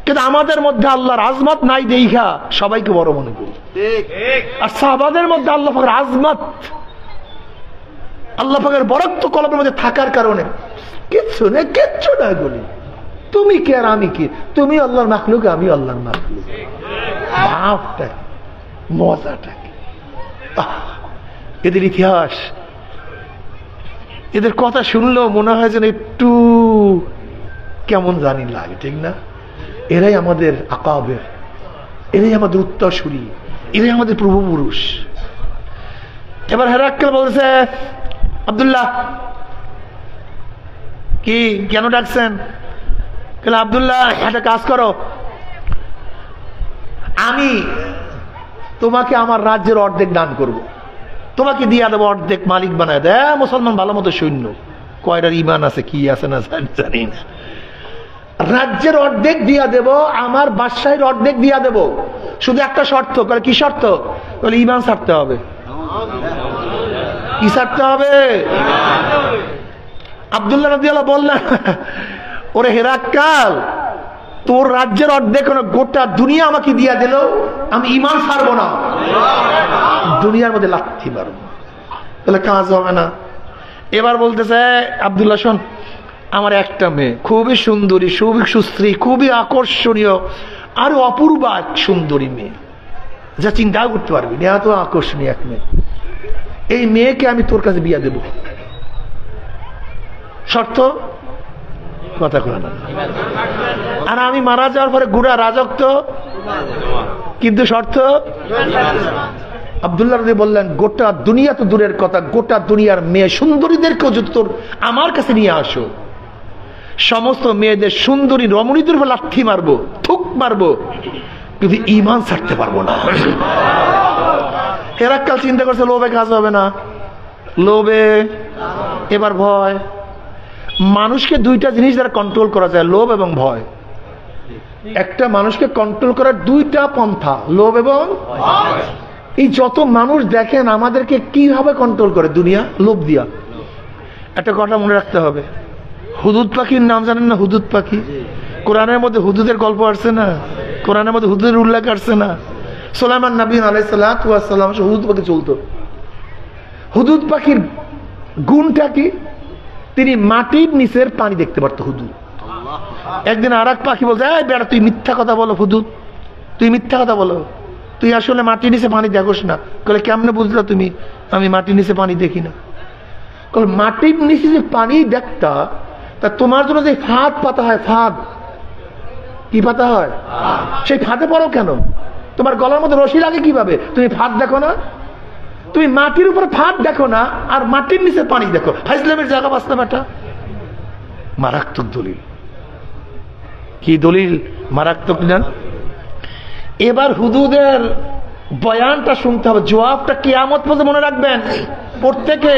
কিন্তু আমাদের মধ্যে আল্লাহর আজমত নাই দেখা সবাইকে বড় মনে করি। আর সাহাবাদের মধ্যে আল্লাহ পাকের আজমত, আল্লাহ পাকের বরকত কলবের মধ্যে থাকার কারণে কিচ্ছু না, কিচ্ছু না বলি। তুমি কে আর আমি কি? তুমি আল্লাহর মাখলুক, আমি আল্লাহর মাখলুক। ভাবটা মজাটা কি! এদের ইতিহাস, এদের কথা শুনলেও মনে হয় যেন একটু কেমন জানি লাগে, ঠিক না? এরাই আমাদের আকাবের, এরাই আমাদের উত্তরসূরি, এরাই আমাদের পূর্বপুরুষ। এবার হেরাক্কেল বলছে, আব্দুল্লাহ কি কেন ডাকছেন? আব্দুল্লাহ একটা কাজ করো, আমি তোমাকে আমার রাজ্যের অর্ধেক দান করব, তোমাকে দিয়ে দেবো, অর্ধেক মালিক বানায় দেয়। মুসলমান ভালো মতো সৈন্য, কয়টার ইমান আছে কি আছে না জানি না। রাজ্যের অর্ধেক দিয়া দেব, আমার বাদশাহীর অর্ধেক দিয়া দেব, শুধু একটা শর্ত। কি শর্ত? বলে ইমান ছাড়তে হবে। কি ছাড়তে হবে? আব্দুল্লাহ রাদিয়াল্লাহু বললেন, ওরে হেরাক্কাল, তোর রাজ্যের অর্ধেক গোটা দুনিয়া আমাকে দিয়া দিল, আমি ইমান ছাড়বো না, দুনিয়ার মধ্যে লাথি মারবো, তাহলে কাজ হবে না। এবার বলতেছে, আব্দুল্লাহ শোন, আমার একটা মেয়ে খুবই সুন্দরী, খুবই সুশ্রী, খুবই আকর্ষণীয়, আর অপূর্বা এক সুন্দরী মেয়ে, যা চিন্তাও করতে পারবি না, এত আকর্ষণীয় এক মেয়ে। এই মেয়েকে আমি তোর কাছে বিয়া দেব, শর্ত কথা কয় না। আর আমি মারা যাওয়ার পরে গুড়া রাজত্ব, কিন্তু শর্ত। আব্দুল্লাহ রাদিয়াল্লাহু বললেন, গোটা দুনিয়া তো দূরের কথা, গোটা দুনিয়ার মেয়ে সুন্দরীদেরকেও যদি তোর আমার কাছে নিয়ে আসো, সমস্ত মেয়েদের সুন্দরী রমণীদের লাথি মারবো, থুক মারবো, কিন্তু ঈমান ছাড়তে পারবো না। হেরাক্কাল চিন্তা করছে, লোভে কাজ হবে না, লোভে এবার ভয়। মানুষকে দুইটা জিনিস দ্বারা কন্ট্রোল করা যায়, লোভ এবং ভয়। একটা মানুষকে কন্ট্রোল করার দুইটা পন্থা, লোভ এবং ভয়। এই যত মানুষ দেখেন আমাদেরকে কিভাবে কন্ট্রোল করে দুনিয়া, লোভ দিয়া। একটা কথা মনে রাখতে হবে, হুদুদ পাখির নাম জানেন না? হুদুদ পাখি, কোরআনের মধ্যে হুদুদের গল্প আসছে না? কোরআনের মধ্যে হুদুদের উল্লেখ আসছে না? সুলাইমান নবী আলাইহিস সালাতু ওয়াস সালাম হুদুদ পাখি চলতো। হুদুদ পাখির গুণটা কি? তিনি মাটির নিচের পানি দেখতে পারতো হুদুদ। একদিন আর এক পাখি বলছে, এই বেটা তুই মিথ্যা কথা বলো হুদুদ, তুই মিথ্যা কথা বলো, তুই আসলে মাটির নিচে পানি দেখোস না। বলে কেমনে বুঝলা তুমি আমি মাটির নিচে পানি দেখি না? মাটির নিচে যে পানি দেখতা, তা তোমার জন্য যে ফাঁদ পাতা হয়, ফাঁদ কি পাতা হয়, সেই ফাঁদে পড়ো কেন? তোমার গলার মধ্যে রশি লাগে কিভাবে? তুমি ফাঁদ দেখো না? তুমি মাটির উপরে ফাঁদ দেখো না, আর মাটির নিচে পানি দেখো। ফাইজলামের জায়গা বাঁচতে বেটা। মারাত্মক দলিল। কি দলিল? মারাত্মক না? এবার হুদুদের বয়ানটা শুনতে হবে, জবাবটা কিয়ামত পর্যন্ত মনে রাখবেন প্রত্যেকে।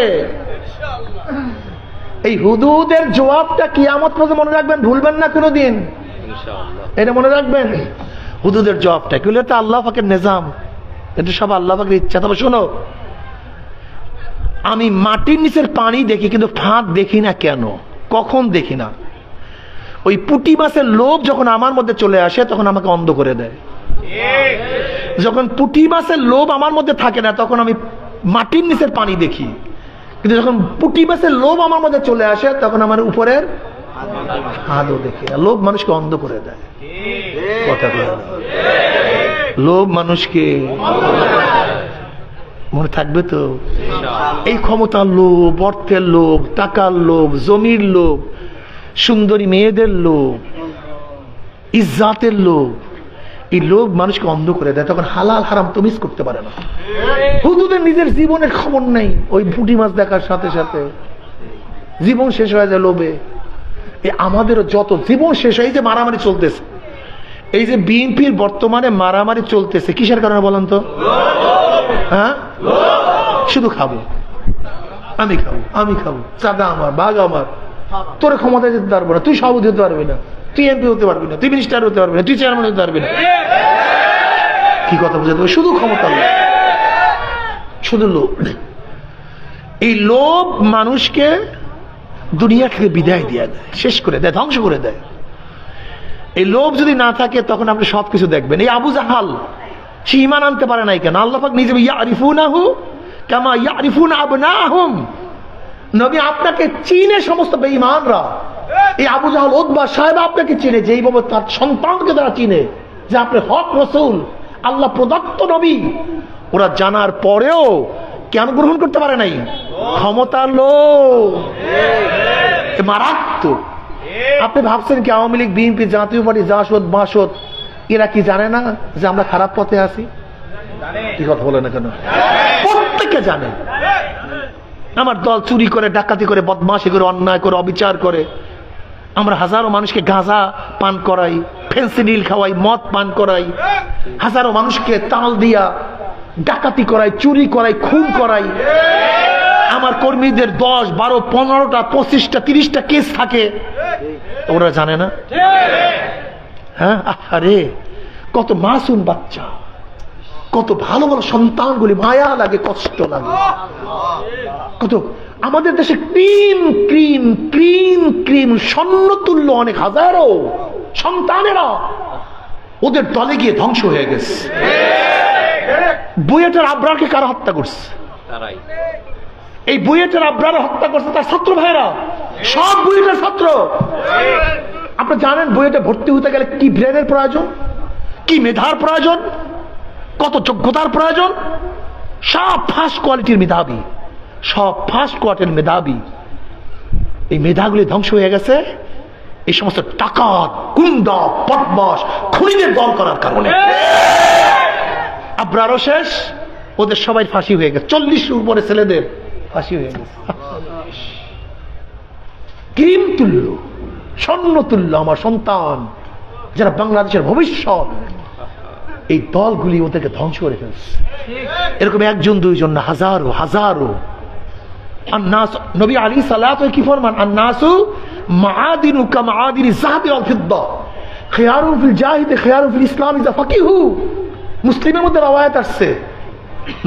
এই হুদুদের জবাবটা কিয়ামত পর্যন্ত মনে রাখবেন, ভুলবেন না কোনোদিন, এটা মনে রাখবেন। হুদুদের জবাবটা কি? এটা আল্লাহ পাকের নিজাম, এটা সব আল্লাহ পাকের ইচ্ছা। তবে শোনো, আমি মাটির নিচের পানি দেখি কিন্তু ফাঁদ দেখি না। কেন? কখন দেখি না? ওই পুঁটি মাছের লোভ যখন আমার মধ্যে চলে আসে তখন আমাকে অন্ধ করে দেয়। যখন পুঁটি মাছের লোভ আমার মধ্যে থাকে না তখন আমি মাটির নিচের পানি দেখি, কিন্তু যখন পুঁটি মাছের লোভ আমার মধ্যে চলে আসে তখন আমার উপরের ফাঁদও দেখি। লোভ মানুষকে অন্ধ করে দেয়। কথা বলে লোভ মানুষকে মনে থাকবে তো। এই ক্ষমতার লোভ, অর্থের লোভ, টাকার লোভ, জমির লোভ, সুন্দরী মেয়েদের লোভ, ইজ্জাতের লোভ, এই লোভ মানুষকে অন্ধ করে দেয়। তখন হালাল হারাম তমিজ করতে পারে না। হুজুরের নিজের জীবনের খবর নাই, ওই পুঁটি মাছ দেখার সাথে সাথে জীবন শেষ হয়ে যায় লোভে। এই আমাদেরও যত জীবন শেষ হয়, এই যে মারামারি চলতেছে, এই যে বিএনপির বর্তমানে মারামারি চলতেছে কিসের কারণে বলেন তো? হ্যাঁ, শুধু খাবো, আমি খাবো, আমি খাবো, চাঁদা আমার, ভাগ আমার। তোর ক্ষমতায় যেতে পারবো না, তুই সভাপতি হতে পারবি না, তুই এমপি হতে পারবি না, তুই মিনিস্টার হতে পারবি না, তুই চেয়ারম্যান হতে পারবি না। কি কথা বুঝাতে হবে? শুধু ক্ষমতা লোভ, শুধু লোভ। এই লোভ মানুষকে দুনিয়া থেকে বিদায় দিয়ে দেয়, শেষ করে দেয়, ধ্বংস করে দেয়। এই লোভ যদি না থাকে তখন আপনি সবকিছু দেখবেন। এই আবু জাহাল, সে ঈমান আনতে পারে নাই কেন? আল্লাহ পাক নিজে ইয়ারিফুনাহু কামা ইয়ারিফুনা আবনাহুম। নবী আপনাকে চিনে সমস্ত বেঈমানরা। এই আবু জাহাল, উতবা, সাহেব আপনাকে চিনে যেইভাবে তার সন্তানকে তারা চিনে যে আপনি হক রাসূল, আল্লাহ প্রদত্ত নবী। ওরা জানার পরেও কেন গ্রহণ করতে পারে নাই? ক্ষমতার লোভ, মারাত্মক। আপনি ভাবছেন কি আওয়ামী লীগ, বিএনপি, জাতীয় পার্টি, জাসদ, বাসদ এরা কি জানে না যে আমরা খারাপ পথে আছি? কি কথা বলে না কেন? প্রত্যেকে জানে। আমার দল চুরি করে, ডাকাতি করে, বদমাশি করে, অন্যায় করে, অবিচার করে। আমরা হাজারো মানুষকে গাঁজা পান করাই, ফেন্সিডিল খাওয়াই, মদ পান করাই, হাজারো মানুষকে তাল দিয়া ডাকাতি করাই, চুরি করাই, খুন করাই। আমার কর্মীদের 10, 12, 15টা, 25টা, 30টা কেস থাকে, ওরা জানে না? হ্যাঁ, আরে কত মাসুম বাচ্চা, কত ভালো ভালো সন্তানগুলি, মায়া লাগে, কষ্ট লাগে। কত আমাদের দেশে ক্রিম ক্রিম ক্রিম ক্রিম স্বর্ণতুল্য অনেক হাজারো সন্তানেরা ওদের দলে গিয়ে ধ্বংস হয়ে গেছে। বুয়েটের আবরারকে কারা হত্যা করছে? এই বুয়েটের আবরার হত্যা করছে তার ছাত্র ভাইরা, সব বুয়েটের ছাত্র। আপনি জানেন বুয়েটে ভর্তি হতে গেলে কি ব্রেনের প্রয়োজন, কি মেধার প্রয়োজন, কত যোগ্যতার প্রয়োজন। সব ফার্স্ট কোয়ালিটির মেধাবী, সব ফার্স্ট কোয়ালিটির মেধাবী। এই মেধাগুলি ধ্বংস হয়ে গেছে এই সমস্ত ডাকাত, গুন্ডা, বদমাশ, খুনিদের দল করার কারণে। আবরারও শেষ, ওদের সবাই ফাঁসি হয়ে গেছে। 40 উপরে ছেলেদের ফাঁসি হয়ে গেছে। ক্রিম তুল্য, স্বর্ণ তুল্য আমার সন্তান, যারা বাংলাদেশের ভবিষ্যৎ, এই দলগুলি ওদেরকে ধ্বংস করে ফেলছে। এরকম একজন দুইজন না, হাজারো হাজারো। আন্নাস, নবী আলাইহিস সালাতু কি ফরমান? আন্নাসু মাআদিনু কামাআদিনি যাহাবি ওয়াল ফিদ্দা, খিয়ারুন ফিল জাহিদ খিয়ারুন ফিল ইসলাম ইযা ফাকিহু। মুসলিমের মধ্যে রওয়ায়াত আসছে,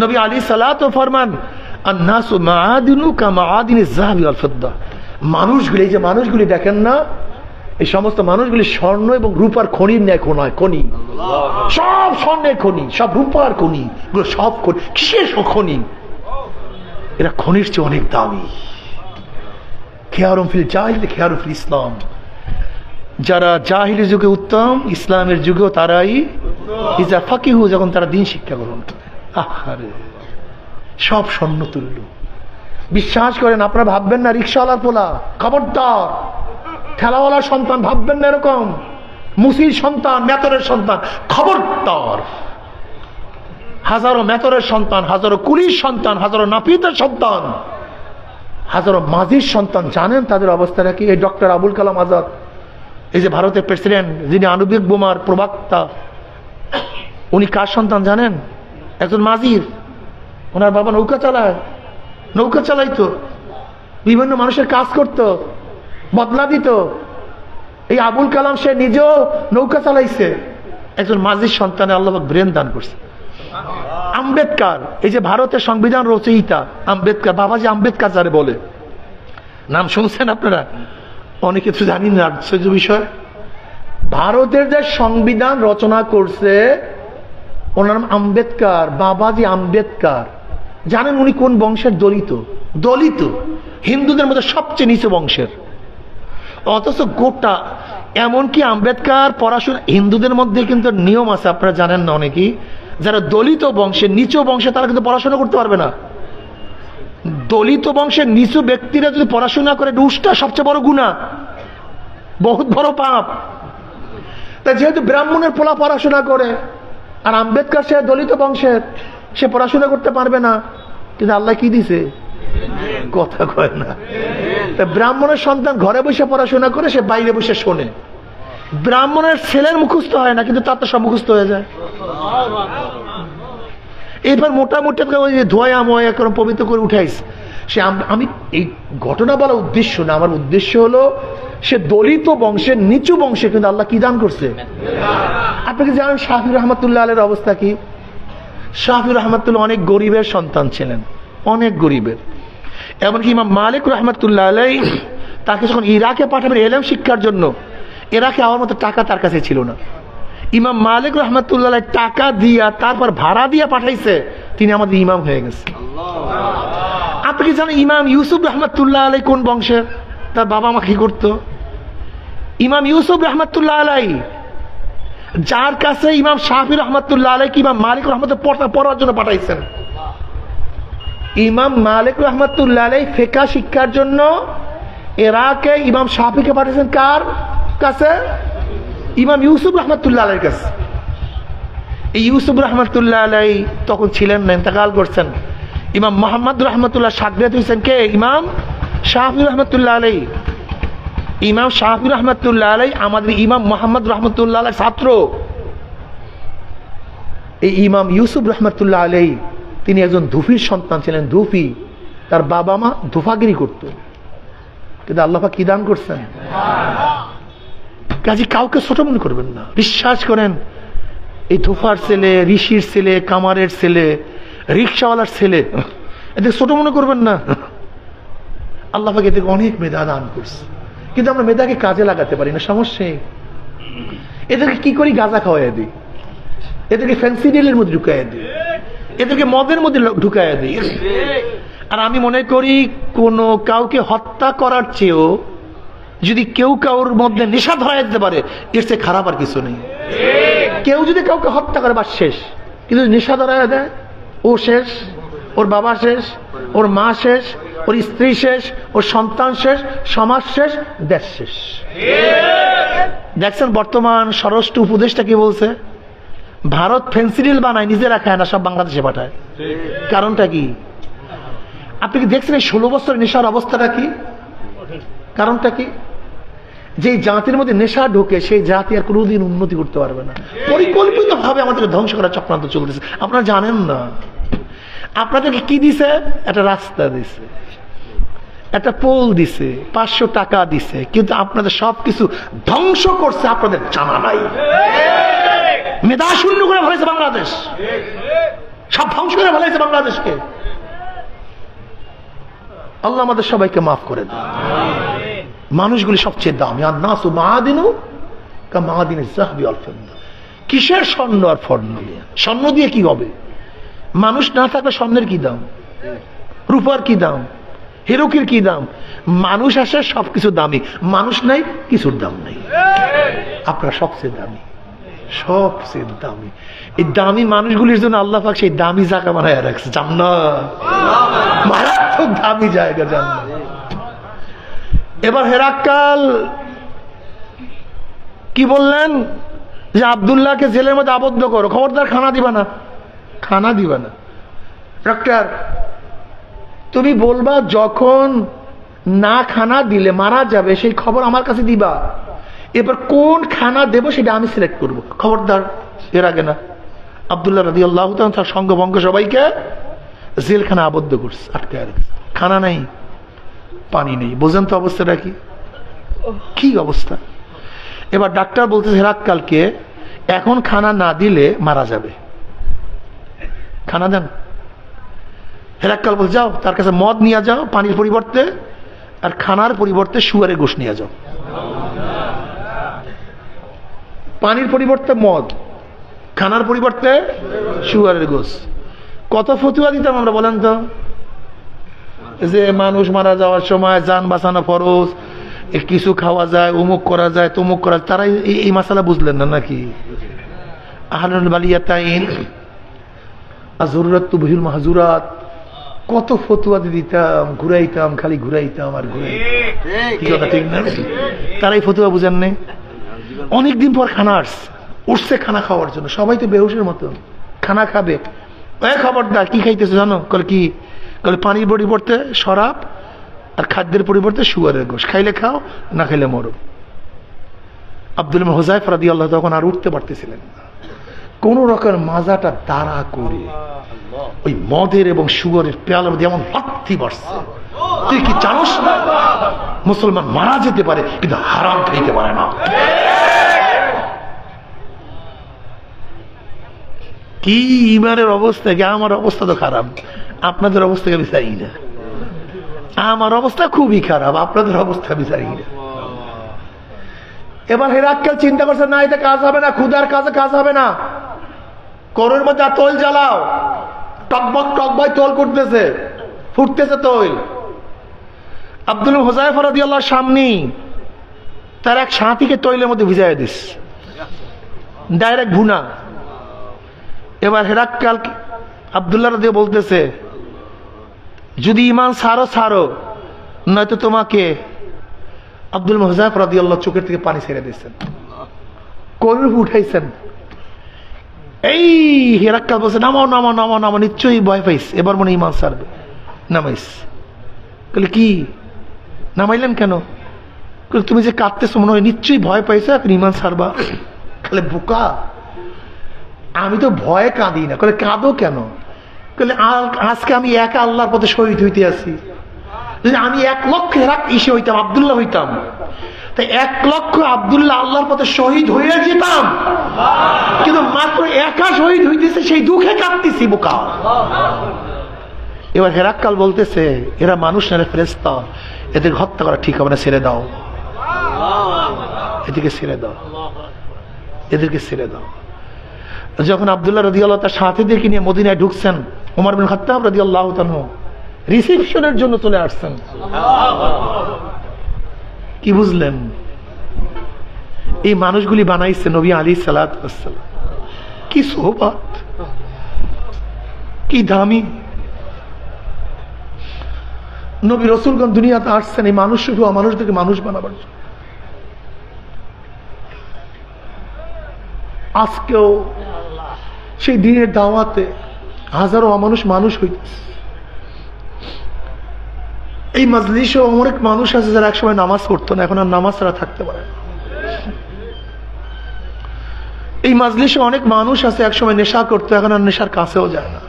নবী আলাইহিস সালাতু ফরমান আন্নাসু মাআদিনু কামাআদিনি যাহাবি ওয়াল ফিদ্দা। মানুষগুলি, এই যে মানুষগুলি দেখেন না, এই সমস্ত মানুষগুলি স্বর্ণ এবং রূপার খনির ন্যায় খনি। সব স্বর্ণের খনি, সব রূপার খনি, সব খনি। কিসের খনি? এরা খনির চেয়ে অনেক দামি। খেয়ারুম ফিল জাহিল খেয়ারুম ফিল ইসলাম। যারা জাহিলি যুগে উত্তম, ইসলামের যুগেও তারাই ইজা ফাকিহু, যখন তারা দিন শিক্ষা গ্রহণ করে। আহারে, সব স্বর্ণ তুল্য। বিশ্বাস করেন, আপনারা ভাববেন না রিক্সাওয়ালার পোলা, খবরদার। ঠেলাওয়ালার সন্তান ভাববেন না এরকম, মুসির সন্তান, মেতরের সন্তান, খবরদার। হাজারো মেতরের সন্তান, হাজারো কুলির সন্তান, হাজারো নাপিতের সন্তান, হাজারো মাঝির সন্তান, জানেন তাদের অবস্থাটা কি? এই ডক্টর আবুল কালাম আজাদ, এই যে ভারতের প্রেসিডেন্ট, যিনি আণবিক বোমার প্রবক্তা, উনি কার সন্তান জানেন? একজন মাঝির। ওনার বাবা নৌকা চালায়, নৌকা চালাইতো, বিভিন্ন মানুষের কাজ করত, বদলা দিত। এই আবুল কালাম সে নিজেও নৌকা চালাইছে, একজন মাঝির সন্তানে আল্লাহ ব্রেন দান করছে। আম্বেদকর, এই যে ভারতের সংবিধান রচয়িতা আম্বেদকর, বাবাজি আম্বেদকর যারে বলে, নাম শুনছেন আপনারা? অনেকে তো জানি না, আশ্চর্য বিষয়। ভারতের যে সংবিধান রচনা করছে ওনার নাম আম্বেদকর, বাবাজি আম্বেদকর। জানেন উনি কোন বংশের? দলিত। দলিত, হিন্দুদের মধ্যে সবচেয়ে নিচু বংশের। অথচ গোটা এমনকি আম্বেদকর পড়াশোনা, হিন্দুদের মধ্যে কিন্তু নিয়ম আছে, আপনারা জানেন না অনেকেই, যারা দলিত বংশের নিচু বংশে তারা কিন্তু পড়াশোনা করতে পারবে না। দলিত বংশের নিচু ব্যক্তিরা যদি পড়াশোনা করে, রুশটা সবচেয়ে বড় গুনাহ, বহুত বড় পাপ। তাই যেহেতু ব্রাহ্মণের পোলা পড়াশোনা করে, আর আম্বেদকর সে দলিত বংশের, সে পড়াশোনা করতে পারবে না, কিন্তু আল্লাহ কি দিছে? কথা কয় না। তা ব্রাহ্মণের সন্তান ঘরে বসে পড়াশোনা করে, সে বাইরে বসে শোনে। ব্রাহ্মণের ছেলের মুখস্থ হয় না, কিন্তু তার তো সব মুখস্থ হয়ে যায়। এবার মোটামুটি ওই ধোয়া ময়া করে পবিত্র করে উঠাইস সে। আমি এই ঘটনা বলার উদ্দেশ্য না, আমার উদ্দেশ্য হলো সে দলিত বংশের নিচু বংশে, কিন্তু আল্লাহ কি দান করছে। আপনি কি জানেন শাফি রহমতুল্লাহ আলাইহির অবস্থা কি? শাফি রহমতুল্লাহ অনেক গরিবের সন্তান ছিলেন, অনেক গরিবের। এমনকি ইমাম মালিক রহমতুল্লাহ আলাইহি তাকে যখন ইরাকে পাঠাবেন ইলম শিক্ষার জন্য, ইরাকে আমার মতো টাকা তার কাছে ছিল না। ইমাম মালিক রহমতুল্লাহ আলাইহি টাকা দিয়া, তারপর ভাড়া দিয়া পাঠাইছে, তিনি আমাদের ইমাম হয়ে গেছে। আপনি কি জানেন ইমাম ইউসুফ রহমতুল্লাহ আলাইহি কোন বংশের? তার বাবা মা কি করতো? ইমাম ইউসুফ রহমতুল্লাহ আলাইহি, যার কাছে ইমাম শাফি রহমতুল্লাহ আলাইহি ইমাম মালিক রহমতুল্লাহ পড়ার জন্য পাঠাইছেন। ইমাম মালিক রহমতুল্লাহ আলাইহি ফিকহ শিক্ষার জন্য ইরাকে ইমাম শাফিকে পাঠিয়েছেন কার কাছে? ইমাম ইউসুফ রহমতুল্লাহ আলাইহির কাছে। এই ইউসুফ রহমতুল্লাহ আলাইহি তখন ছিলেন না, ইন্তেকাল করছেন। ইমাম মুহাম্মদ রহমতুল্লাহ শাগির্দ হয়েছেন কে? ইমাম শাফি রহমতুল্লাহ আলাইহি। ইমাম শাফি রহমতুল্লাহ আলাইহি আমাদের ইমাম মুহাম্মদ রহমতুল্লাহ আলাইহির ছাত্র। এই ইমাম ইউসুফ রহমতুল্লাহ আলাইহি তিনি একজন ধুফির সন্তান ছিলেন। ধুফি, তার বাবা মা ধুফাগিরি করত, কিন্তু আল্লাহ পাক কি দান করছেন। কাজে কাউকে ছোট মনে করবেন না। বিশ্বাস করেন, এই ধুফার ছেলে, ঋষির ছেলে, কামারের ছেলে, রিক্সাওয়ালার ছেলে, এদের ছোট মনে করবেন না। আল্লাহ পাক এদেরকে অনেক মেধা দান করছে, কিন্তু আমরা মেধাকে কাজে লাগাতে পারি না। সমস্যা এদেরকে কি করি? গাঁজা খাওয়াই দিই, এদেরকে ফেন্সিডিলের মধ্যে ঢুকাইয়া দিই, এদেরকে মদের মধ্যে ঢুকাইয়া দিই। আর আমি মনে করি কোন কাউকে হত্যা করার চেয়েও যদি কেউ কাউর মধ্যে নেশা ধরাই দিতে পারে, এর চেয়ে খারাপ আর কিছু নেই। কেউ যদি কাউকে হত্যা করে বা শেষ, কিন্তু নেশা ধরাই দেয়, ও শেষ, ওর বাবা শেষ, ওর মা শেষ, ওর স্ত্রী শেষ, ওর সন্তান শেষ, সমাজ শেষ, দেশ শেষ। দেখছেন বর্তমান স্বরাষ্ট্র উপদেষ্টা কি বলছে? ভারত ফেন্সিডিল বানায়, নিজেরা খায় না, সব বাংলাদেশে পাঠায়। কারণটা কি? আপনি কি দেখছেন এই 16 বছর নেশার অবস্থাটা কি? কারণটা কি? যে জাতির মধ্যে নেশা ঢোকে, সেই জাতি আর কোনোদিন উন্নতি করতে পারবে না। পরিকল্পিত ভাবে আমাদেরকে ধ্বংস করার চক্রান্ত চলতেছে, আপনারা জানেন না। আপনাদেরকে কি দিছে? একটা রাস্তা দিছে, একটা পোল দিছে, 500 টাকা দিছে, কিন্তু আপনাদের সবকিছু ধ্বংস করছে, আপনাদের জানা নাই। মেধা শূন্য করে ফেলেছে বাংলাদেশ, সব ধ্বংস করে ফেলেছে বাংলাদেশকে। আল্লাহ আমাদের সবাইকে মাফ করে দেন। মানুষগুলি সবচেয়ে দামি। আর নাসু মাআদিনু কা মাআদিনিজ যাহবি ওয়াল ফিদ্দা। কিসের স্বর্ণ আর ফর্ণ দিয়ে? স্বর্ণ দিয়ে কি হবে? মানুষ না থাকলে স্বর্ণের কি দাম, রূপার কি দাম, হিরোকির কি দাম? মানুষ আসে সবকিছু দামি, মানুষ নাই কিছুর দাম নাই। আপনারা সবচেয়ে দামি, সবচেয়ে দামি। এই দামি মানুষগুলির জন্য আল্লাহ পাক সেই দামি জায়গা বানায় রাখছে, জান্নাত, মারাত্মক দামি জায়গা জান্নাত। এবার হেরাক্কাল কি বললেন? যে আব্দুল্লাহকে জেলের মধ্যে আবদ্ধ করো, খবরদার খানা দিবা না, খানা দিবা না। ডাক্তার তুমি বলবা যখন না খানা দিলে মারা যাবে, সেই খবর আমার কাছে দিবা। এবার কোন খানা দেব সেটা আমি সিলেক্ট করব, খবরদার এর আগে না। আব্দুল্লাহ রাদিয়াল্লাহু তাআলা তার সঙ্গবঙ্গ সবাইকে জেলখানা আবদ্ধ করছে, আটকে রাখছে। খানা নেই, পানি নেই, বোঝেন তো অবস্থাটা কি? কি অবস্থা? এবার ডাক্তার বলতেছে হেরাক্কালকে এখন খানা না দিলে মারা যাবে, খানা দেন। হেরাক্কাল বলছে যাও তার কাছে মদ নিয়ে যাও পানির পরিবর্তে, আর খানার পরিবর্তে শুয়ারের গোশত নিয়ে যাও। পানির পরিবর্তে মদ, খানার পরিবর্তে শুয়ারের গোশত। কত ফতুয়া দিতাম আমরা বলেন তো, যে মানুষ মারা যাওয়ার সময় জান বাঁচানো ফরজ, কিছু খাওয়া যায়, অমুক করা যায়, তমুক করা যায়, তারা এই মাসালা বুঝলেন না নাকি? আহলুল বালিয়াতাইন আযরুরাত তুবহিল মাহজুরাত, কত ফতোয়া দিতাম, ঘুরাইতাম, খালি ঘুরাইতাম আর ঘুরাইতাম, ঠিক না? তারা এই ফতোয়া বুঝেন নাই। অনেকদিন পর খানা উঠছে খানা খাওয়ার জন্য, সবাই তো বেহুশের মতো খানা খাবে। খবরদার, কি খাইতেছে জানো? কলে কি? কলে পানির পরিবর্তে শরাব আর খাদ্যের পরিবর্তে শুয়ারের গোশ, খাইলে খাও, না খাইলে মরো। আব্দুল হুযায়ফা রাদিয়াল্লাহু তখন আর উঠতে পারতেছিলেন না, কোন রকম মাজাটা দাঁড়া করে ওই মদের এবং সুগারের পেয়ালার মধ্যে এমন ভর্তি বাড়ছে। তুই কি জানোস না মুসলমান মারা যেতে পারে কিন্তু হারাম খাইতে পারে না? কি ইমানের অবস্থা! কি আমার অবস্থা তো খারাপ, আপনাদের অবস্থাকে আমি চাই না। আমার অবস্থা খুবই খারাপ, আপনাদের অবস্থা আমি চাই না। এবার হেরাক্কেল চিন্তা করছে, না এটা কাজ হবে না, ক্ষুধার কাজে কাজ হবে না। করোর মধ্যে তৈল জ্বালাও, টকবক টকবক তৈল করতেছে, ফুটতেছে তৈল। আব্দুল হুযায়ফা রাদিয়াল্লাহু সামনে তার এক সাথীকে তৈলের মধ্যে ভিজাইয়া দিস, ডাইরেক্ট ভুনা। এবার হেরাক্কেল আব্দুল্লাহ রাদিয়াল্লাহু বলতেছে, যদি ঈমান ছাড়ো ছাড়ো, নয়তো তোমাকে। আব্দুল হুযায়ফা রাদিয়াল্লাহু চোখের থেকে পানি ছেড়ে দিয়েছেন, করুর উঠাইছেন। এই হেরাক্কেল বলছে, নামাও নামাও নামাও নামাও, নিশ্চয়ই ভয় পাইস, এবার মনে ঈমান ছাড়বে, নামাইস। বলে কি নামাইলেন কেন? তুমি যে কাঁদতেছো, মনে হয় নিশ্চয়ই ভয় পাইছো, এখন ঈমান ছাড়বা। খালি বোকা, আমি তো ভয়ে কাঁদি না। বলে কাঁদো কেন? বলে আজকে আমি একা আল্লাহর পথে শহীদ হইতে আছি। যদি আমি 1 লক্ষ ইসে হইতাম, আব্দুল্লাহ হইতাম, তাই 1 লক্ষ আব্দুল্লাহ আল্লাহর পথে শহীদ হয়ে যেতাম, কিন্তু মাত্র একা শহীদ হইতেছে, সেই দুঃখে কাঁদতেছি, বোকা। এবার হেরাক্কেল বলতেছে, এরা মানুষ না, ফেরেশতা, এদের হত্যা করা ঠিক হবে না, ছেড়ে দাও, এদিকে ছেড়ে দাও, এদেরকে ছেড়ে দাও। যখন আব্দুল্লাহ রাদিয়াল্লাহু তার সাথীদেরকে নিয়ে মদিনায় ঢুকছেন, ওমর বিন খাত্তাব রাদিয়াল্লাহু তাআলা রিসেপশনের জন্য চলে আসছেন। কি বুঝলেন? এই মানুষগুলি বানাইছে নবী আলাইহিস সালাতু ওয়াস সালাম। কি সোহবত, কি দামি নবী রাসূলগণ দুনিয়াতে আসছেন এই মানুষ শুধু মানুষদেরকে মানুষ বানাবার জন্য। আজকেও সেই দিনের দাওয়াতে হাজারো মানুষ হইতেছে। এই মাজলিসেও অনেক মানুষ আছে যারা একসময় নামাজ পড়তো না, এখন আর নামাজ ছাড়া থাকতে পারে না। এই মাজলিসে অনেক মানুষ আছে একসময় নেশা করতো, এখন আর নেশার কাছেও যায় না।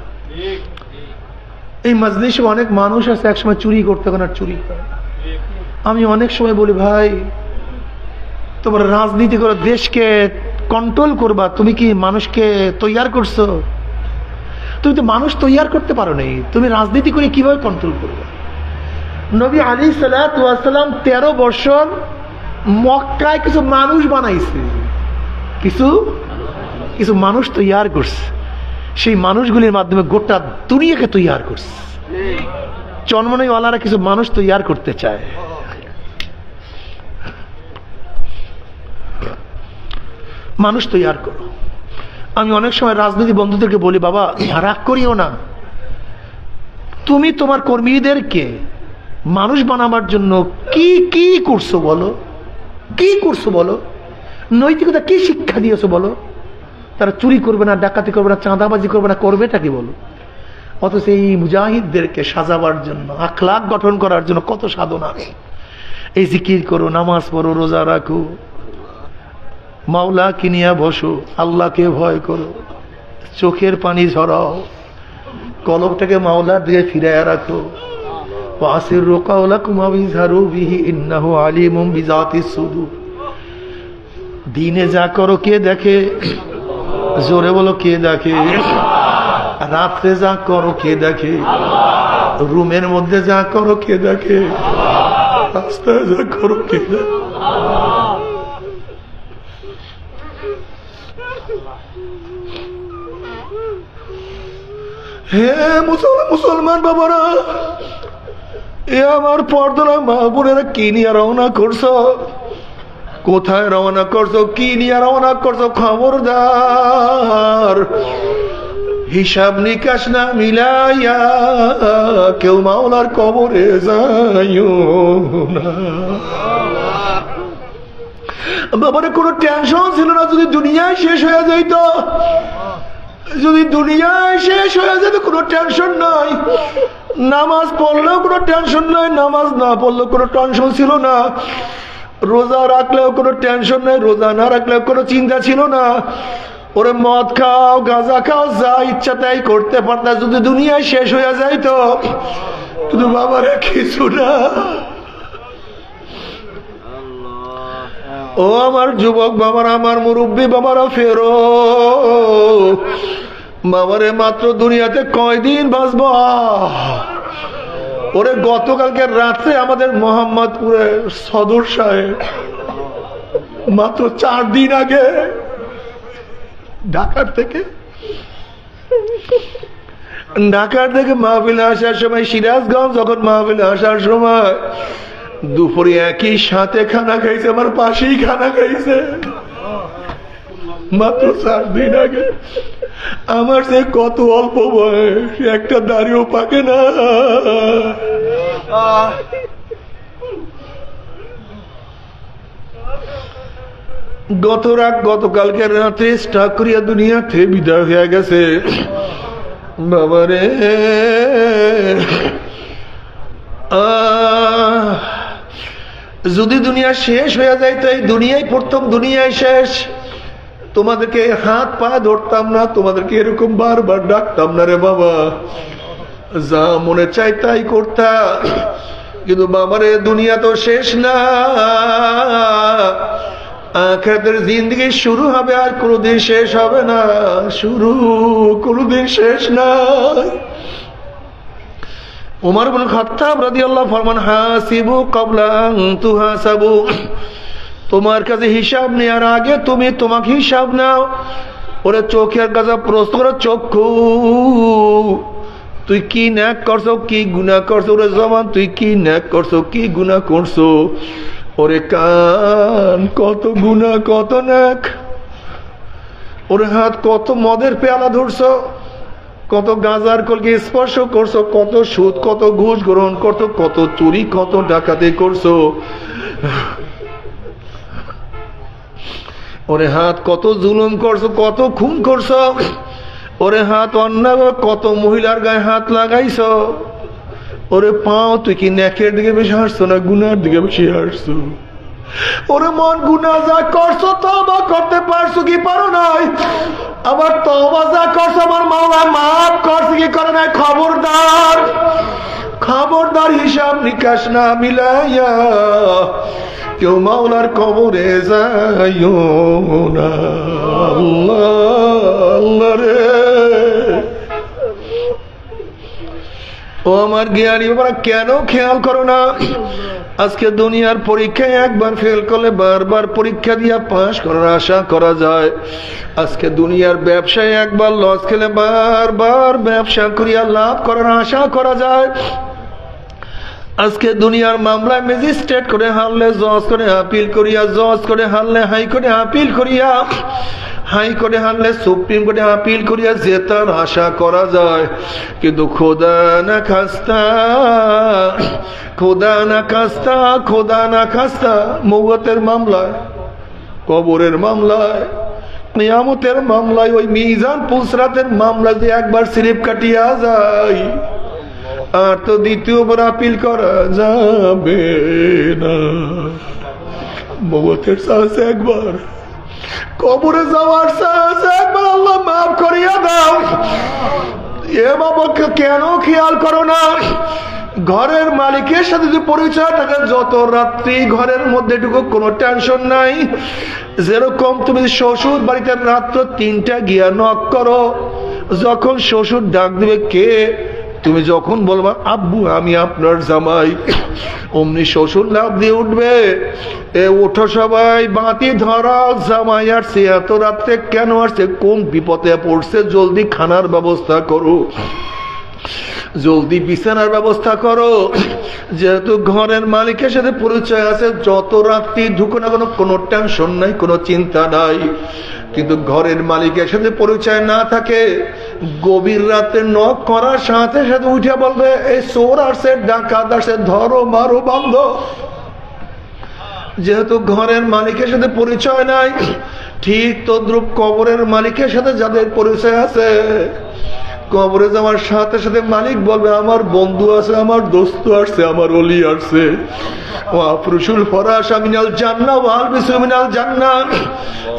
এই মাজলিসে অনেক মানুষ আছে একসময় চুরি করতো, এখন আর চুরি করে না। আমি অনেক সময় বলি, ভাই তোমরা রাজনীতি করে দেশকে কন্ট্রোল করবা, তুমি কি মানুষকে তৈয়ার করছো? তুমি তো মানুষ তৈয়ার করতে পারো নাই, তুমি রাজনীতি করে কিভাবে কন্ট্রোল করবে? নবী আলাইহিস সালাতু ওয়াস সালাম 13 বছর মক্কায় কিছু মানুষ বানাইছে, কিছু মানুষ তৈয়ার করছে। সেই মানুষগুলির মাধ্যমে গোটা দুনিয়াকে তৈয়ার করছে। চন্মনইওয়ালারা কিছু মানুষ তৈয়ার করতে চায়। মানুষ তৈয়ার করো। আমি অনেক সময় রাজনীতি বন্ধুদেরকে বলি, বাবা রাগ করিও না, তুমি তোমার কর্মীদেরকে মানুষ বানাবার জন্য কি কি করছো বলো, কি করছো বলো, নৈতিকতা কি শিক্ষা দিয়েছো বলো। তারা চুরি করবে না, ডাকাতি করবে না, চাঁদাবাজি করবে না, করবেটা কি বলো? অথচ এই মুজাহিদদেরকে সাজাবার জন্য, আখলাক গঠন করার জন্য কত সাধনা। এই জিকির করো, নামাজ পড়ো, রোজা রাখো, মাওলা কিনিয়া বসো, আল্লাহকে ভয় করো, চোখের পানি ঝরাও, কলবটাকে মাওলার দিকে ফিরাইয়া রাখো। ওয়াসিরু কাওলাকুম আও ইজহারু বিহি ইন্নাহু আলিমুম বিযাতিস সুদূর। দিনে যা করো কে দেখে? জোরে বলো, কে দেখে? রাত্রে যা করো কে দেখে? রুমের মধ্যে যা করো কে দেখে? রাস্তায় যা করো কে দেখে? হে মুসলমান বাবারা, এ আমার পর্দার মা বোনেরা কি নিয়ে রওনা করছো, কোথায় রওনা করছো, কি নিয়ে রওনা করছো? খবরদার, হিসাব নিকাশ না মিলাইয়া কেউ মাওলার কবরে যাইও না। বাবারে কোনো টেনশন ছিল না, যদি দুনিয়ায় শেষ হয়ে যাইত, যদি দুনিয়ায় শেষ হয়ে যেত কোনো টেনশন নাই। নামাজ পড়লেও কোনো টেনশন নাই, নামাজ না পড়লেও কোনো টেনশন ছিল না, রোজা রাখলেও কোনো টেনশন নাই, রোজা না রাখলেও কোনো চিন্তা ছিল না। ওরে মদ খাও, গাঁজা খাও, যা ইচ্ছা তাই করতে পারতা, যদি দুনিয়ায় শেষ হয়ে যাইতো। কিন্তু বাবারে কিছু না। ও আমার যুবক বাবারা, আমার মুরব্বী বাবারা, ফেরো বাবারে, মাত্র দুনিয়াতে কয়দিন বাঁচবো? ওরে গতকালকে রাত্রে আমাদের মোহাম্মদপুরের সদর সাহেব মাত্র 4 দিন আগে ঢাকার থেকে মাহফিলে আসার সময়, সিরাজগঞ্জ যখন মাহফিলে আসার সময় দুপুরে একই সাথে খানা খাইছে, আমার পাশেই খানা খাইছে মাত্র 4 দিন আগে। আমার সে কত অল্প বয়স, একটা দাড়িও পাকে না। গতকালকে রাত্রে স্টাক করিয়া দুনিয়াতে বিদায় হয়ে গেছে। বাবারে, যদি দুনিয়া শেষ হয়ে যায় তো এই দুনিয়ায় পড়তাম, দুনিয়ায় শেষ। তোমাদেরকে হাত পা ধরতাম না, তোমাদেরকে এরকম বারবার ডাকতাম না রে বাবা, যা মনে চাই তাই করতা। কিন্তু বাবারে, দুনিয়া তো শেষ না, আখিরাতের জিন্দেগি শুরু হবে, আর কোনোদিন শেষ হবে না। শুরু কোনোদিন শেষ না। উমর ইবনে খাত্তাব রাদিয়াল্লাহু ফরমান, হাসিবু ক্বাবলা আন তুহাসাবু, তোমার কাছে হিসাব নেওয়ার আগে তুমি তোমাকে হিসাব নাও। ওরে চোখের কাছে প্রশ্ন করে, চক্ষু তুই কি ন্যাক করছো, কি গুনাহ করছো? ওরে জবান, তুই কি ন্যাক করছো, কি গুনাহ করছো? ওরে কান, কত গুনাহ কত ন্যাক? ওরে হাত, কত মদের পেয়ালা ধরছো, কত গাঁজার কলকে স্পর্শ করছো, কত সুদ, কত ঘুষ গ্রহণ করছো, কত চুরি, কত ডাকাতি করছো। ওরে হাত, কত জুলুম করছো, কত খুন করছো। ওরে হাত, অন্যায় কত মহিলার গায়ে হাত লাগাইছো। ওরে পাও, তুই কি নেকের দিকে বেশি হাসছো না গুনার দিকে বেশি হাসছো? ওরে মন, গুনাহ যা করছো তওবা করতে পারছো কি পারো নাই? আবার তওবা যা করছো আমার মাওলা মাফ করছে কি করে নাই? খবরদার, খবরদার, হিসাব নিকাশ না মিলাইয়া কেউ মাওলার কবরে যাইও না। আল্লাহ, আল্লাহ রে। ও আমার জ্ঞানী বাবারা, কেন খেয়াল করো না? আজকে দুনিয়ার পরীক্ষায় একবার ফেল করলে বারবার পরীক্ষা দিয়া পাস করার আশা করা যায়। আজকে দুনিয়ার ব্যবসায় একবার লস খেলে বারবার ব্যবসা করিয়া লাভ করার আশা করা যায়। আজকে দুনিয়ার মামলায় ম্যাজিস্ট্রেট করে হারলে জজ করে আপিল করিয়া, জজ করে হারলে হাইকোর্টে আপিল করিয়া, হাইকোর্টে হারলে সুপ্রিম কোর্টে আপিল করিয়া জেতার আশা করা যায়। কিন্তু খোদা না খাস্তা, খোদা না খাস্তা, খোদা না খাস্তা, মৌতের মামলায়, কবরের মামলায়, কিয়ামতের মামলায়, ওই মিজান পুসরাতের মামলায় যে একবার স্লিপ কাটিয়া যায়, আর তো দ্বিতীয়বার আপিল করা যাবে না। মৌতের সাহস একবার, কবরে যাওয়ার সাহস একবার, আল্লাহ মাফ করিয়া দাও। এ বাবাকে কেন খেয়াল করো না? ঘরের মালিকের সাথে যদি পরিচয় থাকে, যত রাত্রি ঘরের মধ্যে ঢুকো কোনো টেনশন নাই। যেরকম তুমি শ্বশুর বাড়িতে রাত্র 3টা গিয়া নক করো, যখন শ্বশুর ডাক দিবে কে, তুমি যখন বলবা আব্বু আমি আপনার জামাই, অমনি শ্বশুর লাভ দিয়ে উঠবে, এ ওঠো সবাই, বাতি ধরাও, জামাই আসছে, এত রাত্রে কেন আসছে, কোন বিপদে পড়ছে, জলদি খানার ব্যবস্থা করো। জলদি বিছানার ব্যবস্থা করো, যেহেতু ঘরের মালিকের সাথে পরিচয় আছে, যত রাত্রি ঢুকো না কোনো টেনশন নাই, কোনো চিন্তা নাই। কিন্তু ঘরের মালিকের সাথে পরিচয় না থাকে, গভীর রাতে নক করার সাথে সাথে উঠে বলবে এই চোর আসছে, ডাকাত আসছে, ধরো মারো বন্ধ। যেহেতু ঘরের মালিকের সাথে পরিচয় নাই, ঠিক তদ্রুপ কবরের মালিকের সাথে যাদের পরিচয় আছে, কবরে যাওয়ার সাথে সাথে মালিক বলবে আমার বন্ধু আছে, আমার দোস্ত আসছে, আমার ওলি আসছে। ওয়াফরুশুল ফরাশা মিনাল জান্নাহ ওয়ালবিসু মিনাল জান্নাহ।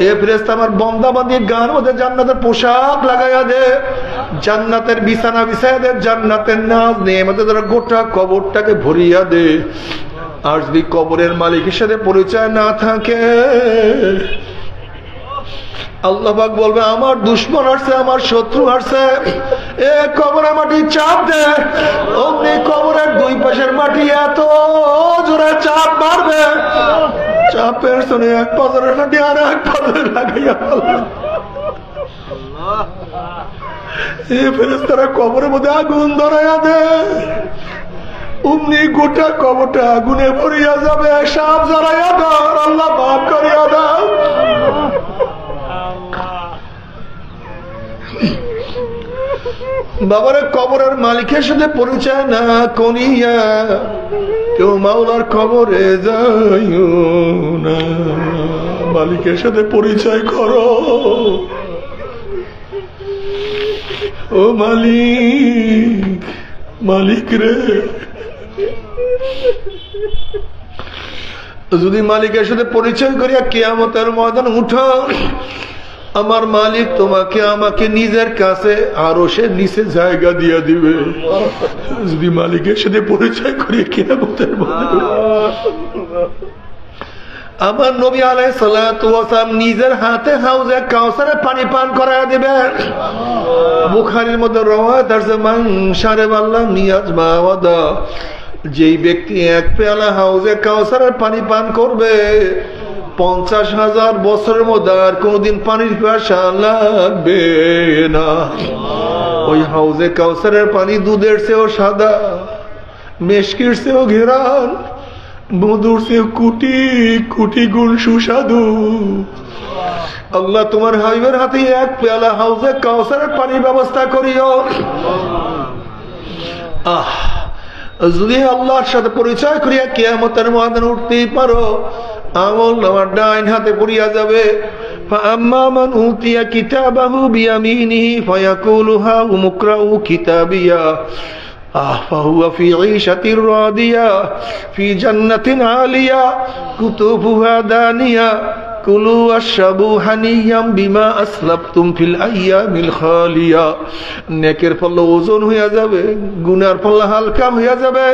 এ ফেরেশতা আমার বান্দা বান্দির গায়ের মধ্যে জান্নাতের পোশাক লাগাইয়া দে, জান্নাতের বিছানা বিছাইয়া দে, জান্নাতের নাজ নেয়ামতের দ্বারা গোটা কবরটাকে ভরিয়া দে। আর যদি কবরের মালিকের সাথে পরিচয় না থাকে, আল্লাহ পাক বলবে আমার দুশ্মন আসছে, আমার শত্রু আসছে, এ কবরে মাটি চাপ দে। অমনি কবরের দুই পাশের মাটি এত জোরে চাপ মারবে, চাপের শুনে এক পাথরের মাটি আর এক পাথরে লাগাইয়া ফেরেশতারা কবরের মধ্যে আগুন ধরাইয়া দে। অমনি গোটা কবরটা আগুনে ভরিয়া যাবে। সাপ জ্বালাইয়া দাও, আল্লাহ মাফ করিয়া দাও। বাবারে কবরের মালিকের সাথে পরিচয় না করিয়া কেউ মাওলার কবরে যাইও না। মালিকের সাথে পরিচয় করো। ও মালিক, মালিক রে, যদি মালিকের সাথে পরিচয় করিয়া কিয়ামতের ময়দান উঠো, আমার মালিক তোমাকে আমাকে নিজের কাছে আরো সে নিচে জায়গা দিয়া দিবে। যদি মালিকের সাথে পরিচয় করিয়া কিয়ামতের ময়দান, আমার নবী আলাইহিস সালাতু ওয়াস সালাম নিজের হাতে হাউজে কাউসারে পানি পান করায়া দিবেন। বুখারীর মধ্যে রওয়ায়াত আছে মান শারাবাল্লাহ মিয়াজমা ওয়াদা, যেই ব্যক্তি এক পেয়ালা হাউজে কাউসারের পানি পান করবে 50,000 বছরের মধ্যে আর কোনদিন পানির পিপাসা লাগবে না। ওই হাউজে কাউসারের পানি দুধের চেয়েও সাদা, মেশকির চেয়েও ঘেরান, মধুর চেয়েও কোটি কোটি গুণ সুস্বাদু। আল্লাহ তোমার হাবিবের হাতে এক পেয়ালা হাউজে কাউসারের পানির ব্যবস্থা করিও। যদি আল্লাহর সাথে পরিচয় করিয়া কিয়ামতের ময়দানে উঠতেই পারো, আমল নামার ডাইন হাতে পড়িয়া যাবে। فأما من أوتي كتابه بيمينه فيقول هاؤم اقرءوا كتابيه فهو في عيشة راضية في جنة عالية قطوفها دانية কুলু ওয়াশরাবু হানিয়াম বিমা আসলাফতুম ফিল আইয়ামিল খালিয়া। নেকের পাল্লা ওজন হইয়া যাবে, গুনার পাল্লা হালকা হইয়া যাবে।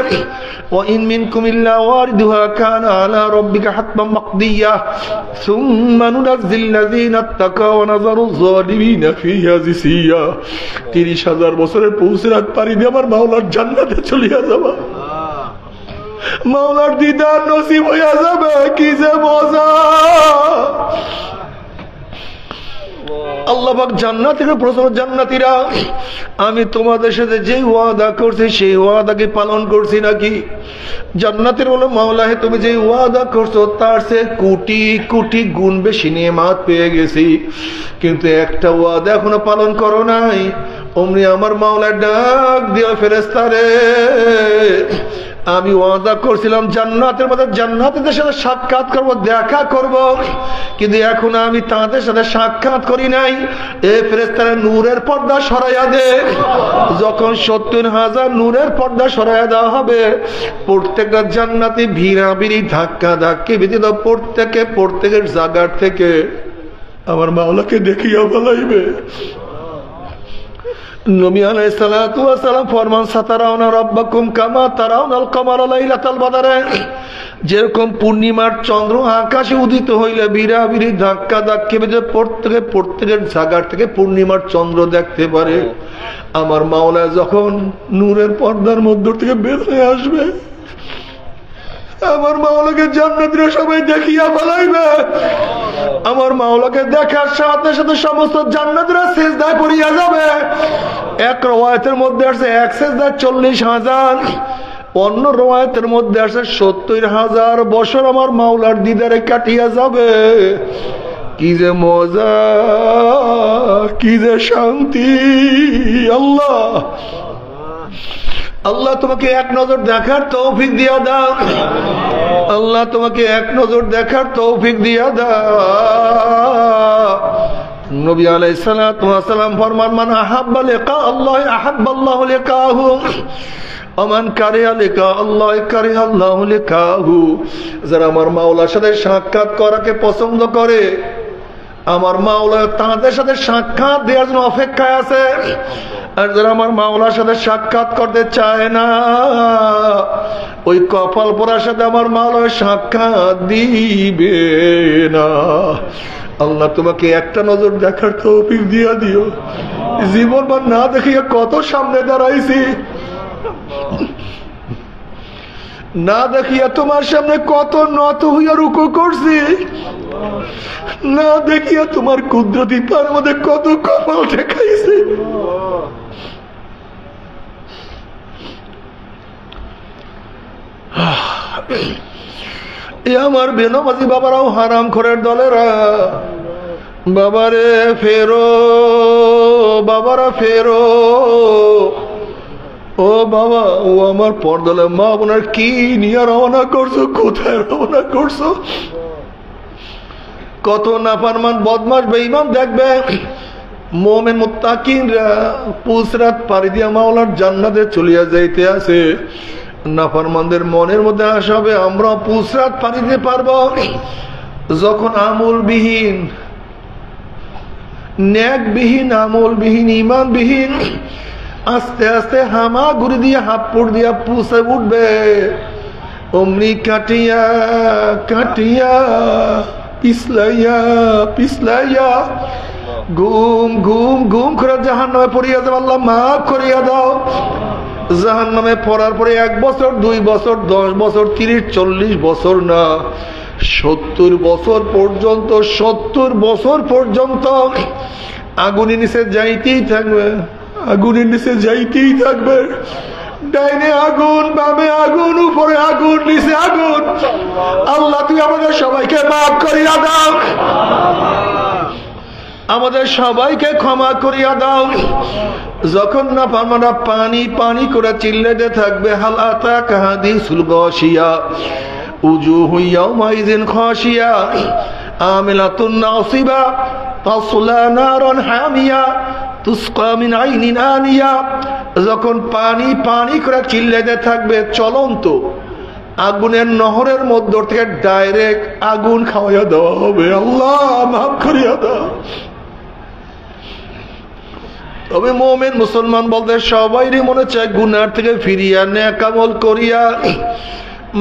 ওয়া ইন মিনকুম ইল্লা ওয়ারিদুহা কানা আলা রাব্বিকা হাতমান মাকদিয়া সুম্মা নুনাজ্জিল লাযিনা তাকাও ওয়া নাযারু যালিমিনা ফিহা জিসিয়া। 30,000 বছরের পৌঁছার পারি দিয়ে আমার মাওলার জান্নাতে চলিয়া যাবা। মাওলার দিদার নসিব হইয়া যাবে। কি যে মজা! আল্লাহ পাক জান্নাতীরা প্রশ্ন, জান্নাতীরা আমি তোমাদের সাথে যে ওয়াদা করছি সেই ওয়াদাকে পালন করছি নাকি? জান্নাতের বলো মাওলা হে, তুমি যে ওয়াদা করছো তার চেয়ে কোটি কোটি গুণ বেশি নেয়ামত পেয়ে গেছি, কিন্তু একটা ওয়াদা এখনো পালন করো নাই। অমনি আমার মাওলা ডাক দিও, ফেরেশতারে আমি ওয়াদা করছিলাম জান্নাতের মধ্যে জান্নাতীদের সাথে সাক্ষাৎ করব, দেখা করব, কিন্তু এখন আমি তাদের সাথে সাক্ষাৎ করি নাই। এ ফেরেশতারা নূরের পর্দা সরাইয়া দে। যখন 70,000 নূরের পর্দা সরাইয়া দেওয়া হবে, প্রত্যেকটা জান্নাতি ভিড়াভিড়ি ধাক্কা ধাক্কি ব্যতীত প্রত্যেকের জায়গার থেকে আমার মাওলাকে দেখিয়া বলাইবে। নবী আলাইহিস সালাতু ওয়াস সালাম ফরমান সাতারাউনা রাব্বাকুম কামা তারাউনাল কমারা লাইলাতাল বদরে। যেরকম পূর্ণিমার চন্দ্র আকাশে উদিত হইলে বিড়াবিড়ি ধাক্কা ধাক্কি বেজে প্রত্যেকের জায়গার থেকে পূর্ণিমার চন্দ্র দেখতে পারে, আমার মাওলা যখন নূরের পর্দার মধ্য থেকে বের হয়ে আসবে, আমার মাওলাকে জান্নাতীরা সবাই দেখিয়া ফেলাইবে। আমার মাওলাকে দেখার সাথে সাথে সমস্ত জান্নাতীরা সিজদায় পড়িয়া যাবে। এক রওয়ায়াতের মধ্যে আছে এক সিজদায় 40,000, অন্য রওয়ায়াতের মধ্যে আছে 70,000 বছর আমার মাওলার দিদারে কাটিয়া যাবে। কি যে মজা, কি যে শান্তি। আল্লাহ আল্লাহ তোমাকে এক নজর দেখার তৌফিক দিয়া দাও। আল্লাহ তোমাকে এক নজর দেখার তৌফিক দিয়া দাও। নবী আলাইহিস সালাতু ওয়াস সালাম ফরমান, মান আহাব্বা লিকা আল্লাহ আহাব্বাল্লাহু লিকাহু ওয়া মান কারিহা লিকা আল্লাহ কারিহাল্লাহু লিকাহু। যারা আমার মাওলার সাথে সাক্ষাৎ করাকে পছন্দ করে, আমার মাওলা তাদের সাথে সাক্ষাৎ দেওয়ার জন্য অপেক্ষায় আছে। আর যারা আমার মাওলার সাথে সাক্ষাৎ করতে চায় না, ওই কপাল পোড়ার সাথে আমার মাওলা সাক্ষাৎ দিবে না। আল্লাহ তোমাকে একটা নজর দেখার তৌফিক দিয়া দিও। জীবন বা না দেখিয়া কত সামনে দাঁড়াইছি, না দেখিয়া তোমার সামনে কত নত হইয়া রুকু করছি, না দেখিয়া তোমার কুদরতি পার মধ্যে কত কপাল ঠেকাইছি। আমার বেনমাজি বাবারাও হারাম খোরের দলেরা, বাবারে ফেরো, বাবারা ফেরো। ও বাবা, ও আমার পর্দলে মা বোনের কি নিয়ে রওনা করছো, কোথায় রওনা করছো? কত নাফরমান বদমাশ বেঈমান দেখবে মুমিন মুত্তাকিনরা পুসরাত পাড়ি দিয়া মাওলার জান্নাতে চলিয়া যাইতে আছে। নাফরমানদের মনের মধ্যে আশা হবে আমরা পুসরাত পাড়ি দিতে পারবো যখন আমলবিহীন, নেকবিহীন, আমলবিহীন, ঈমানবিহীন আস্তে আস্তে হামা ঘুরি দিয়ে হাতপুর দিয়া পুষে উঠবে। অমনি কাটিয়া কাটিয়া পিছলাইয়া পিছলাইয়া ঘুম ঘুম ঘুম করে জাহান্নামে পড়িয়া যাও। আল্লাহ মাফ করিয়া দাও। জাহান্নামে পড়ার পরে 1 বছর, 2 বছর, 10 বছর, 30, 40 বছর না, 70 বছর পর্যন্ত, 70 বছর পর্যন্ত আগুনের নিচে যাইতেই থাকবে, আগুনের নিচে যাইতেই থাকবে। ডাইনে আগুন, বামে আগুন, উপরে আগুন, নিচে আগুন। আল্লাহ তুই আমাদের সবাইকে মাফ করিয়া দাও, আমাদের সবাইকে ক্ষমা করিয়া দাও। যখন না আমরা পানি পানি করে চিল্লাতে থাকবে, হাল আতাকা হাদিসুল গাশিয়া উজুহু ইয়াউমাইযিন খাশিয়া আমিলাতুন নাসিবা তাসলা নারান হামিয়া তুসকা মিন আইনিন আনিয়া। যখন পানি পানি করে চিল্লাতে থাকবে, চলন্ত আগুনের নহরের মধ্য থেকে ডাইরেক্ট আগুন খাওয়াইয়া দেওয়া হবে। আল্লাহ মাফ করিয়া দাও। তবে মুমিন মুসলমান বলতে সবাইরই মনে চায় গুনার থেকে ফিরিয়া নেক আমল করিয়া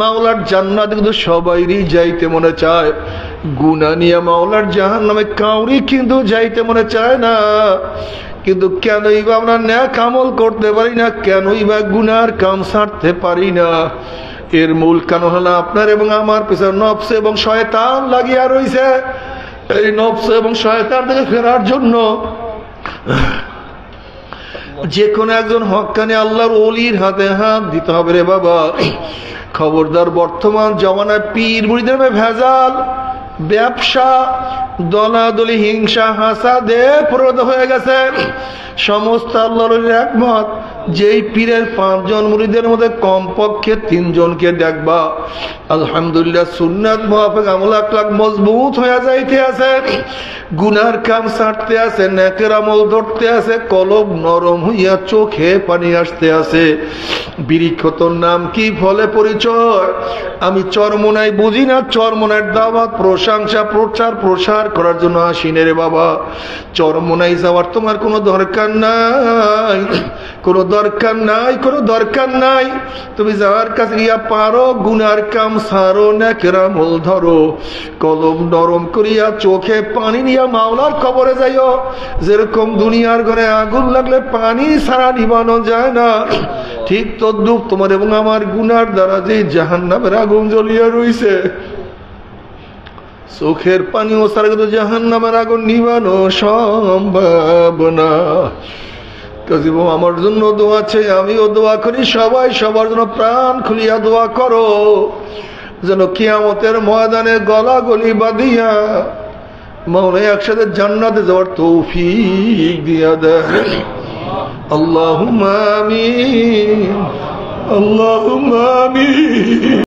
মাওলার জান্নাতে, কিন্তু সবাইরই যাইতে মনে চায়। গুনাহ নিয়ে মাওলার জাহান্নামে কাউরি কিন্তু যাইতে মনে চায় না। কিন্তু কেনই বা আমরা নেক আমল করতে পারি না, কেনই বা গুনার কাম ছাড়তে পারি না? এর মূল কারণ হলো আপনার এবং আমার পিছনে নফস এবং শয়তান লাগিয়া রয়েছে। এই নফস এবং শয়তান থেকে ফেরার জন্য যে কোনো একজন হক্কানি আল্লাহর ওলির হাতে হাত দিতে হবে রে বাবা। খবরদার, বর্তমান জমানায় পীর মুরিদের ভেজাল, ব্যবসা, দলাদলি, হিংসা, হাসাদে প্রদ হয়ে গেছে। সমস্ত আল্লাহর একমত, যেই পীরের 5 জন মুরিদের মধ্যে কমপক্ষে 3 জনকে দেখবা আলহামদুলিল্লাহ সুন্নাত মুআফিক আমল আকলাক মজবুত হয়ে যাইতে আছে, গুনার কাম ছাড়তে আছে, নেকের আমল ধরতে আছে, কলব নরম হইয়া চোখে পানি আসতে আছে। বৃক্ষতর নাম কি, ফলে পরিচয়। আমি চরমোনাই বুঝি না, চরমোনার দাওয়াত, প্রশংসা, প্রচার, প্রসার করার জন্য আসিনে রে বাবা। চরমোনাই যাওয়ার তোমার কোনো দরকার নাই, কোনো দরকার নাই, কোনো দরকার নাই। তুমি যার কাছে গিয়া পারো গুনার কাম সারো, নেকের আমল ধরো, কলম নরম করিয়া চোখে পানি নিয়া মাওলার কবরে যাইও। যেরকম দুনিয়ার ঘরে আগুন লাগলে পানি ছাড়া নিবানো যায় না, ঠিক তদ্রুপ তোমার এবং আমার গুনার দ্বারা যে জাহান্নামের আগুন জ্বলিয়া রইছে, চোখের পানি ও সারা কিন্তু জাহান্নামের আগুন নিবানো সম্ভব না। কাজী আমার জন্য দোয়া চাই, আমিও দোয়া করি, সবাই সবার জন্য প্রাণ খুলিয়া দোয়া করো, যেন কিয়ামতের ময়দানে গলা গলি বাঁধিয়া মাওলা একসাথে জান্নাতে যাওয়ার তৌফিক দিয়া দেয়। আল্লাহুম্মা আমিন, আল্লাহুম্মা আমিন।